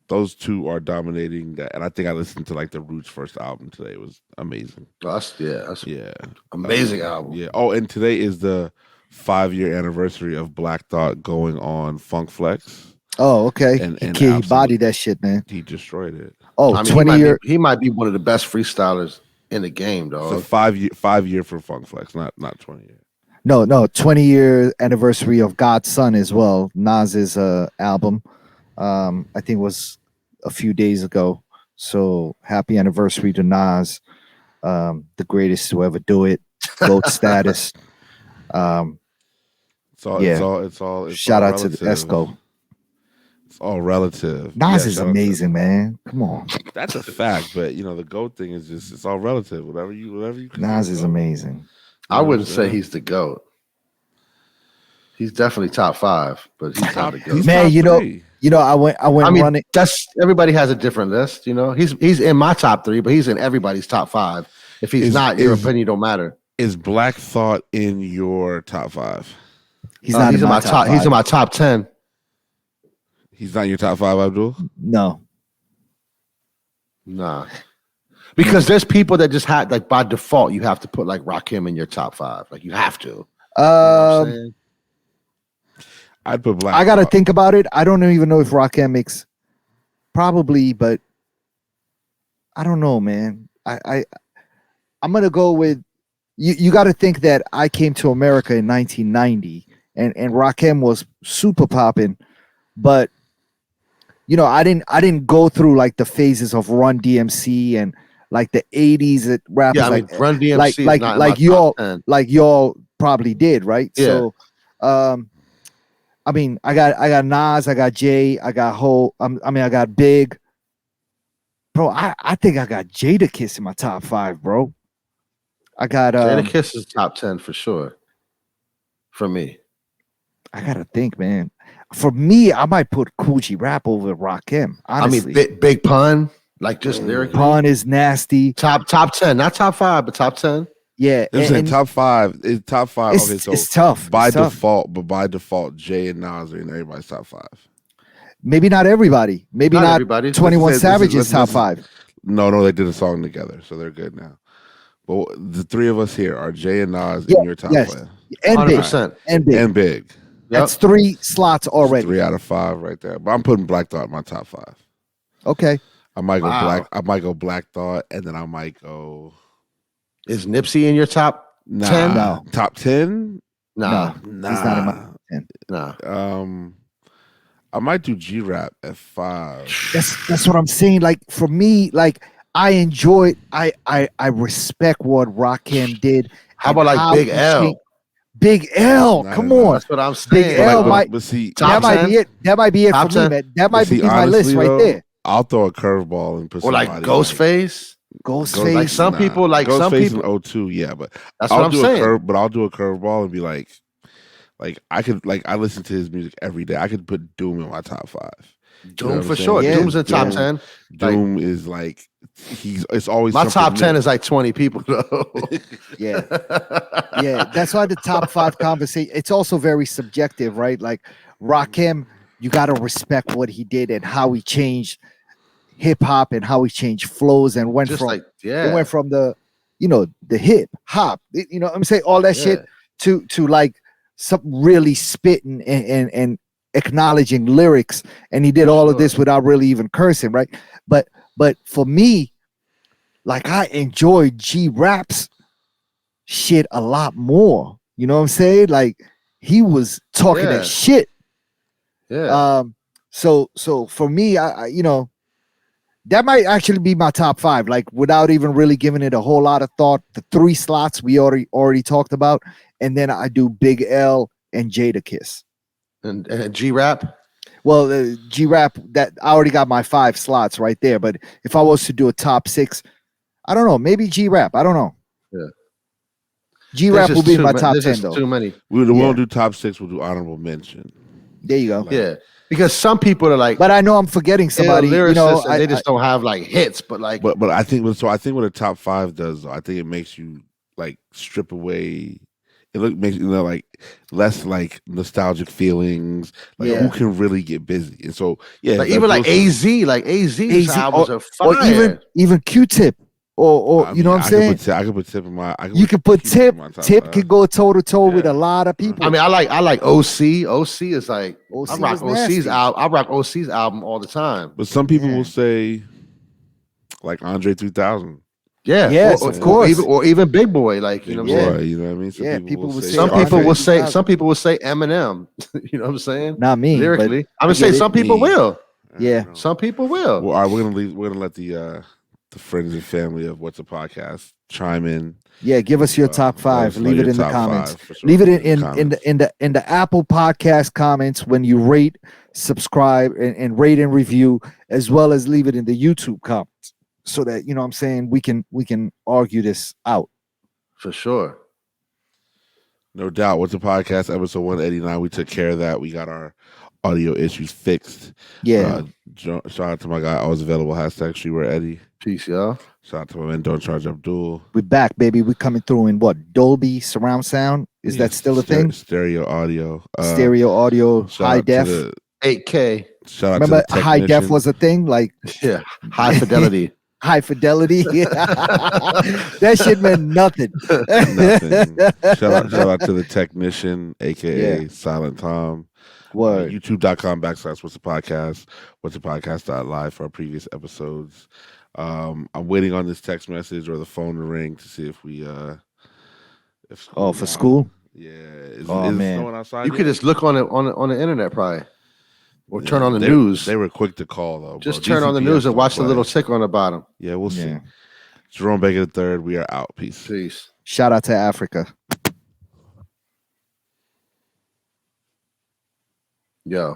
those two are dominating that, and I think I listened to like the Roots first album today. It was amazing. That's yeah, amazing album. Yeah. Oh, and today is the 5-year anniversary of Black Thought going on Funk Flex. Oh, okay. And he bodied that shit, man. He destroyed it. Oh, I mean, 20 year. He might be one of the best freestylers in the game, dog. So 5-year for Funk Flex, not 20 years. No, 20-year anniversary of God's Son as well. Nas's album, I think was a few days ago. So happy anniversary to Nas, the greatest to ever do it, GOAT status. It's all. Shout all out relative. to the Esco. It's all relative. Nas is amazing, man. Come on. That's a fact, but you know the GOAT thing is just it's all relative. Whatever you. Nas is amazing. I wouldn't say he's the GOAT. He's definitely top 5, but he's not the GOAT. Man, you know, You know, I went I mean, running. that's everybody has a different list. You know, he's in my top 3, but he's in everybody's top 5. If he's not, your opinion don't matter. Is Black Thought in your top 5? He's not He's in my top 5. He's in my top 10. He's not in your top 5, Abdul? No. Nah. Because there's people that just had, like, by default, you have to put like Rakim in your top 5. Like, you have to. You know what I'm saying? I'd put Black I got to Thought. think about it. I don't even know if Rakim makes, probably, but I don't know, man. I'm gonna go with you. You got to think that I came to America in 1990, and Rakim was super popping, but you know, I didn't go through like the phases of Run DMC and like the 80s that rappers Yeah, I mean, like Run DMC like is like not in like my y'all top 10. like y'all probably did, right? Yeah. So I mean, I got Nas, I got Jay, I got Ho, I mean, I got Big. Bro, I think I got Jadakiss in my top 5, bro. I got Jadakiss is top 10 for sure. For me. I gotta think, man. For me, I might put Coogee Rap over Rakim. Honestly, I mean, Big Pun, like just lyrically. Pun is nasty. Top 10, not top 5, but top 10. Yeah, I'm saying top 5. It's top 5. It's, Okay, so it's tough. by It's tough. default, but by default, Jay and Nas are in everybody's top 5. Maybe not everybody. Maybe not everybody. 21 This is- Savage's top this is- 5. No, they did a song together, so they're good now. But the 3 of us here are Jay and Nas Yeah, in your top yes. 5. And Big. 100%. And Big. And Big. That's 3 slots already. 3 out of 5 right there. But I'm putting Black Thought in my top 5. Okay. I might go Wow. Black Thought, and then I might go. Is Nipsey in your top 10? No. Top 10? Nah. No, he's not in my 10. Nah. I might do G-Rap at 5. That's what I'm saying. Like for me, like I enjoyed. I respect what Rakim did. How about like Big L? Big L, Nah, come nah, on. That's what I'm saying. Big L might. But see, That Top might 10? be it. That might be it Top for me, 10? man. That might be see, my list honestly, right though, there. I'll throw a curveball and put Or like somebody Ghostface? Ghostface. Like some people, like Ghostface some people. in 02, yeah, but That's I'll what I'm do saying. I'll do a curveball and be like I listen to his music every day. I could put Doom in my top 5. Doom what for I'm sure. saying? Yeah. Doom's in top Doom. 10. Doom is like it's always My something top 10 new. is like 20 people though. Yeah. Yeah. That's why the top 5 conversation. It's also very subjective, right? Like Rakim, you got to respect what he did and how he changed hip hop and how he changed flows and went Just from like, it went from the the hip hop, you know what I'm saying, all that shit to like some really spitting and acknowledging lyrics, and he did all of this without really even cursing, right? But for me, like I enjoy G-Rap's shit a lot more, you know what I'm saying? Like he was talking that shit. So for me, I that might actually be my top 5, like without even really giving it a whole lot of thought. The 3 slots we already talked about, and then I do Big L and Jadakiss. And G-Rap? Well, G-Rap, that I already got my 5 slots right there. But if I was to do a top 6, I don't know, maybe G-Rap. I don't know. Yeah. G-Rap will be in my top 10 though. Too many. We won't do top 6. We'll do honorable mention. There you go. Yeah. Because some people are like, but I know I'm forgetting somebody. Lyricists, and they just don't have like hits, but like, but I think what a top 5 does, though, I think it makes you like strip away. Makes like less like nostalgic feelings. Like who can really get busy, and so like, even like AZ's albums are fire. or even Q-Tip. Or you know what I'm saying? I could put Tip in my. You can put Tip. Tip can go toe to toe with a lot of people. I mean, I like OC. OC is like OC I rock OC's album. I rock OC's album all the time. But some people will say, like Andre 3000. Yeah. Yes, of course. Or even Big Boy, like you know what I'm saying. You know what I mean? Some people will say. Some people will say Eminem. You know what I'm saying? Not me. Lyrically, I'm gonna say some people will. Yeah. Some people will. Well, all right, we're gonna let the friends and family of What's a Podcast chime in. Yeah, give us your top 5. Leave it in the comments. Sure. Leave it in the Apple Podcast comments when you rate, subscribe, and rate and review, as well as leave it in the YouTube comments, so that you know what I'm saying we can argue this out. For sure. No doubt. What's a Podcast episode 189? We took care of that. We got our audio issues fixed. Yeah. Shout out to my guy, always available, hashtag Streetwear Eddie. Peace, y'all. Shout out to my man, Don't Charge Abdul. We're back, baby. We're coming through in what? Dolby surround sound? Is that still a thing? Stereo audio. Stereo audio, high def. 8K. Shout out Remember, to the high def was a thing? Like, yeah, high fidelity. High fidelity. That shit meant nothing. Nothing. Shout out to the technician, aka Silent Tom. Word. YouTube.com/What's the Podcast. What's the Podcast.live for our previous episodes. I'm waiting on this text message or the phone to ring to see if we if school for school? Yeah. Is man. snowing outside? You could just look on the internet probably. Or turn on the they, news. They were quick to call though. Just bro. turn on the news and watch the little ticker on the bottom. Yeah, we'll see. Jerome Baker III, we are out. Peace. Peace. Shout out to Africa. Yo.